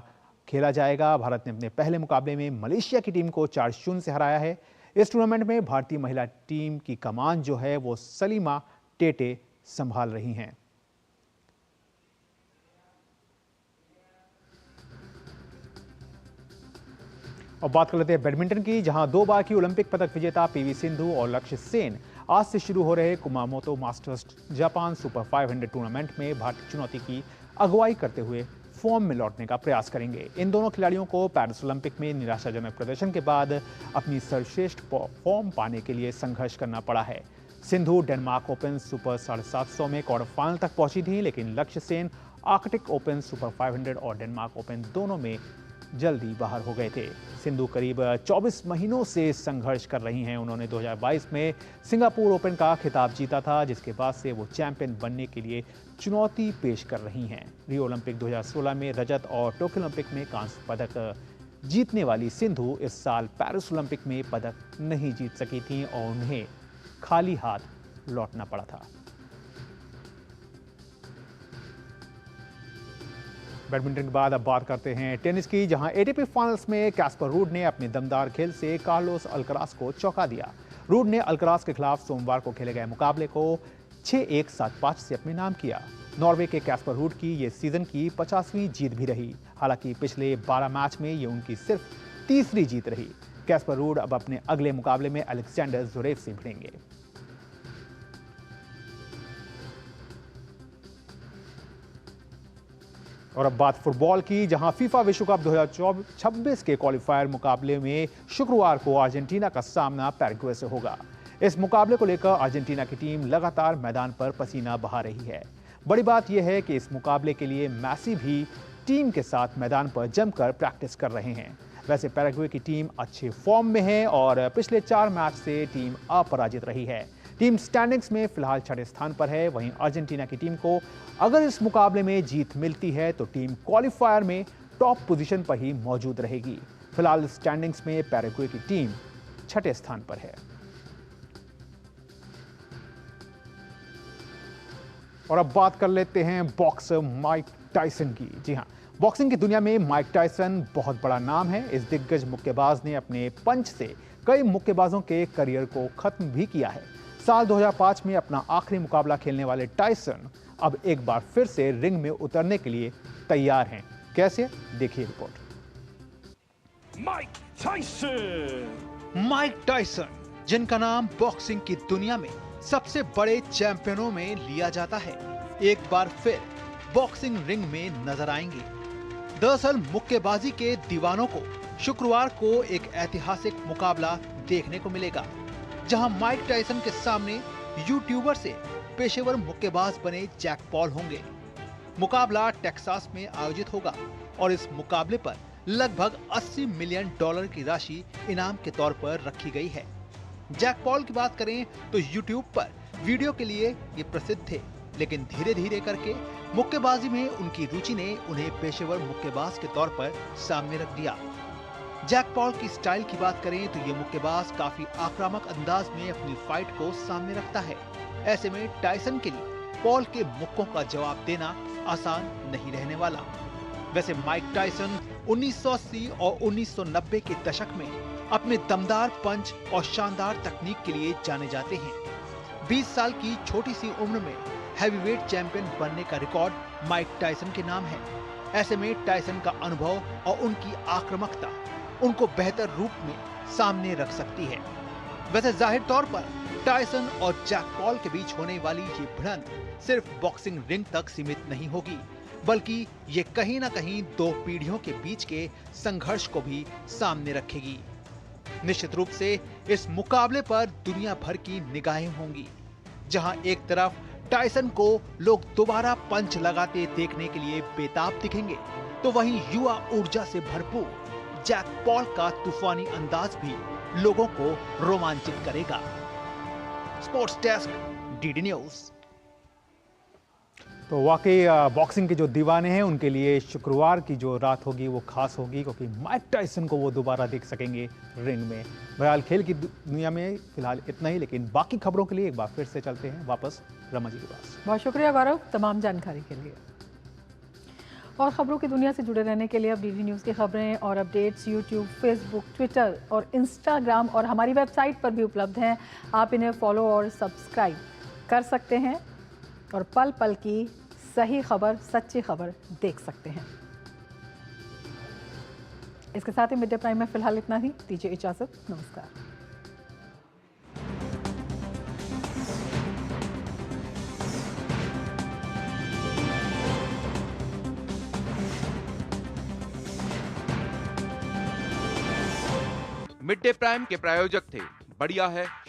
खेला जाएगा। भारत ने अपने पहले मुकाबले में मलेशिया की टीम को 4-0 से हराया है। इस टूर्नामेंट में भारतीय महिला टीम की कमान जो है वो सलीमा टेटे संभाल रही हैं। और बात कर लेते हैं बैडमिंटन की, जहां 2 बार की ओलंपिक पदक विजेता पीवी सिंधु और लक्ष्य सेन आज से शुरू हो रहे कुमामोतो मास्टर्स जापान सुपर 500 टूर्नामेंट में भारतीय चुनौती की अगुवाई करते हुए फॉर्म में लौटने का प्रयास करेंगे। इन दोनों खिलाड़ियों को पेरिस ओलंपिक में निराशाजनक प्रदर्शन के बाद अपनी सर्वश्रेष्ठ फॉर्म पाने के लिए संघर्ष करना पड़ा है। सिंधु डेनमार्क ओपन सुपर 750 में क्वार्टर फाइनल तक पहुंची थी, लेकिन लक्ष्य सेन आर्कटिक ओपन सुपर 500 और डेनमार्क ओपन दोनों में जल्दी बाहर हो गए थे। सिंधु करीब 24 महीनों से संघर्ष कर रही हैं। उन्होंने 2022 में सिंगापुर ओपन का खिताब जीता था, जिसके बाद से वो चैंपियन बनने के लिए चुनौती पेश कर रही हैं। रियो ओलंपिक 2016 में रजत और टोक्यो ओलंपिक में कांस्य पदक जीतने वाली सिंधु इस साल पेरिस ओलंपिक में पदक नहीं जीत सकी थी और उन्हें खाली हाथ लौटना पड़ा था। बैडमिंटन के बाद अब बात करते हैं टेनिस की, जहां एटीपी फाइनल्स में कैस्पर रूड ने अपने दमदार खेल से कार्लोस अल्कराज को चौंका दिया। रूड ने अल्कराज के खिलाफ सोमवार को खेले गए मुकाबले को 6-1, 7-5 से अपने नाम किया। नॉर्वे के कैस्पर रूड की ये सीजन की 50वीं जीत भी रही। हालांकि पिछले 12 मैच में ये उनकी सिर्फ तीसरी जीत रही। कैस्पर रूड अब अपने अगले मुकाबले में अलेक्जेंडर ज़्वेरेव से भिड़ेंगे। और अब बात फुटबॉल की, जहां फीफा विश्व कप 2026 के क्वालिफायर मुकाबले में शुक्रवार को अर्जेंटीना का सामना पैराग्वे से होगा। इस मुकाबले को लेकर अर्जेंटीना की टीम लगातार मैदान पर पसीना बहा रही है। बड़ी बात यह है कि इस मुकाबले के लिए मेसी भी टीम के साथ मैदान पर जमकर प्रैक्टिस कर रहे हैं। वैसे पैराग्वे की टीम अच्छे फॉर्म में है और पिछले 4 मैच से टीम अपराजित रही है। टीम स्टैंडिंग्स में फिलहाल 6ठे स्थान पर है। वहीं अर्जेंटीना की टीम को अगर इस मुकाबले में जीत मिलती है तो टीम क्वालिफायर में टॉप पोजीशन पर ही मौजूद रहेगी। फिलहाल स्टैंडिंग्स में पैराग्वे की टीम 6ठे स्थान पर है। और अब बात कर लेते हैं बॉक्सर माइक टायसन की। जी हां, बॉक्सिंग की दुनिया में माइक टायसन बहुत बड़ा नाम है। इस दिग्गज मुक्केबाज ने अपने पंच से कई मुक्केबाजों के करियर को खत्म भी किया है। साल 2005 में अपना आखिरी मुकाबला खेलने वाले टायसन अब एक बार फिर से रिंग में उतरने के लिए तैयार हैं। कैसे, देखिए रिपोर्ट। माइक टायसन, जिनका नाम बॉक्सिंग की दुनिया में सबसे बड़े चैंपियनों में लिया जाता है, एक बार फिर बॉक्सिंग रिंग में नजर आएंगे। दरअसल मुक्केबाजी के दीवानों को शुक्रवार को एक ऐतिहासिक मुकाबला देखने को मिलेगा, जहां माइक टायसन के सामने यूट्यूबर से पेशेवर मुक्केबाज बने जैक पॉल होंगे। मुकाबला टेक्सास में आयोजित होगा और इस मुकाबले पर लगभग $80 मिलियन की राशि इनाम के तौर पर रखी गई है। जैक पॉल की बात करें तो यूट्यूब पर वीडियो के लिए ये प्रसिद्ध थे, लेकिन धीरे धीरे करके मुक्केबाजी में उनकी रुचि ने उन्हें पेशेवर मुक्केबाज के तौर पर सामने रख दिया। जैक पॉल की स्टाइल की बात करें तो ये मुक्केबाज काफी आक्रामक अंदाज में अपनी फाइट को सामने रखता है। ऐसे में टायसन के लिए पॉल के मुक्कों का जवाब देना आसान नहीं रहने वाला। वैसे माइक टायसन 1980 और 1990 के दशक में अपने दमदार पंच और शानदार तकनीक के लिए जाने जाते हैं। 20 साल की छोटी सी उम्र में हैवीवेट चैंपियन बनने का रिकॉर्ड माइक टायसन के नाम है। ऐसे में टायसन का अनुभव और उनकी आक्रामकता उनको बेहतर रूप में सामने रख सकती है। वैसे जाहिर तौर पर टायसन और जैक पॉल के बीच होने वाली ये भिड़ंत सिर्फ बॉक्सिंग रिंग तक सीमित नहीं होगी, बल्कि ये कहीं ना कहीं 2 पीढ़ियों के बीच के संघर्ष को भी सामने रखेगी। निश्चित रूप से इस मुकाबले पर दुनिया भर की निगाहें होंगी, जहां एक तरफ टायसन को लोग दोबारा पंच लगाते देखने के लिए बेताब दिखेंगे, तो वहीं युवा ऊर्जा से भरपूर जैक पॉल का तूफानी अंदाज भी लोगों को रोमांचित करेगा। Sports desk, DD news. तो वाकई बॉक्सिंग के जो दीवाने हैं उनके लिए शुक्रवार की जो रात होगी वो खास होगी, क्योंकि माइक टायसन को वो दोबारा देख सकेंगे रिंग में। बहरहाल खेल की दुनिया में फिलहाल इतना ही, लेकिन बाकी खबरों के लिए एक बार फिर से चलते हैं वापस रमा जी के पास। बहुत शुक्रिया गौरव तमाम जानकारी के लिए। और ख़बरों की दुनिया से जुड़े रहने के लिए अब डीडी न्यूज़ की खबरें और अपडेट्स यूट्यूब, फेसबुक, ट्विटर और इंस्टाग्राम और हमारी वेबसाइट पर भी उपलब्ध हैं। आप इन्हें फॉलो और सब्सक्राइब कर सकते हैं और पल पल की सही खबर, सच्ची खबर देख सकते हैं। इसके साथ ही मिड डे प्राइम में फिलहाल इतना ही। दीजिए इजाज़त, नमस्कार। मिड डे प्राइम के प्रायोजक थे बढ़िया है, शुद्ध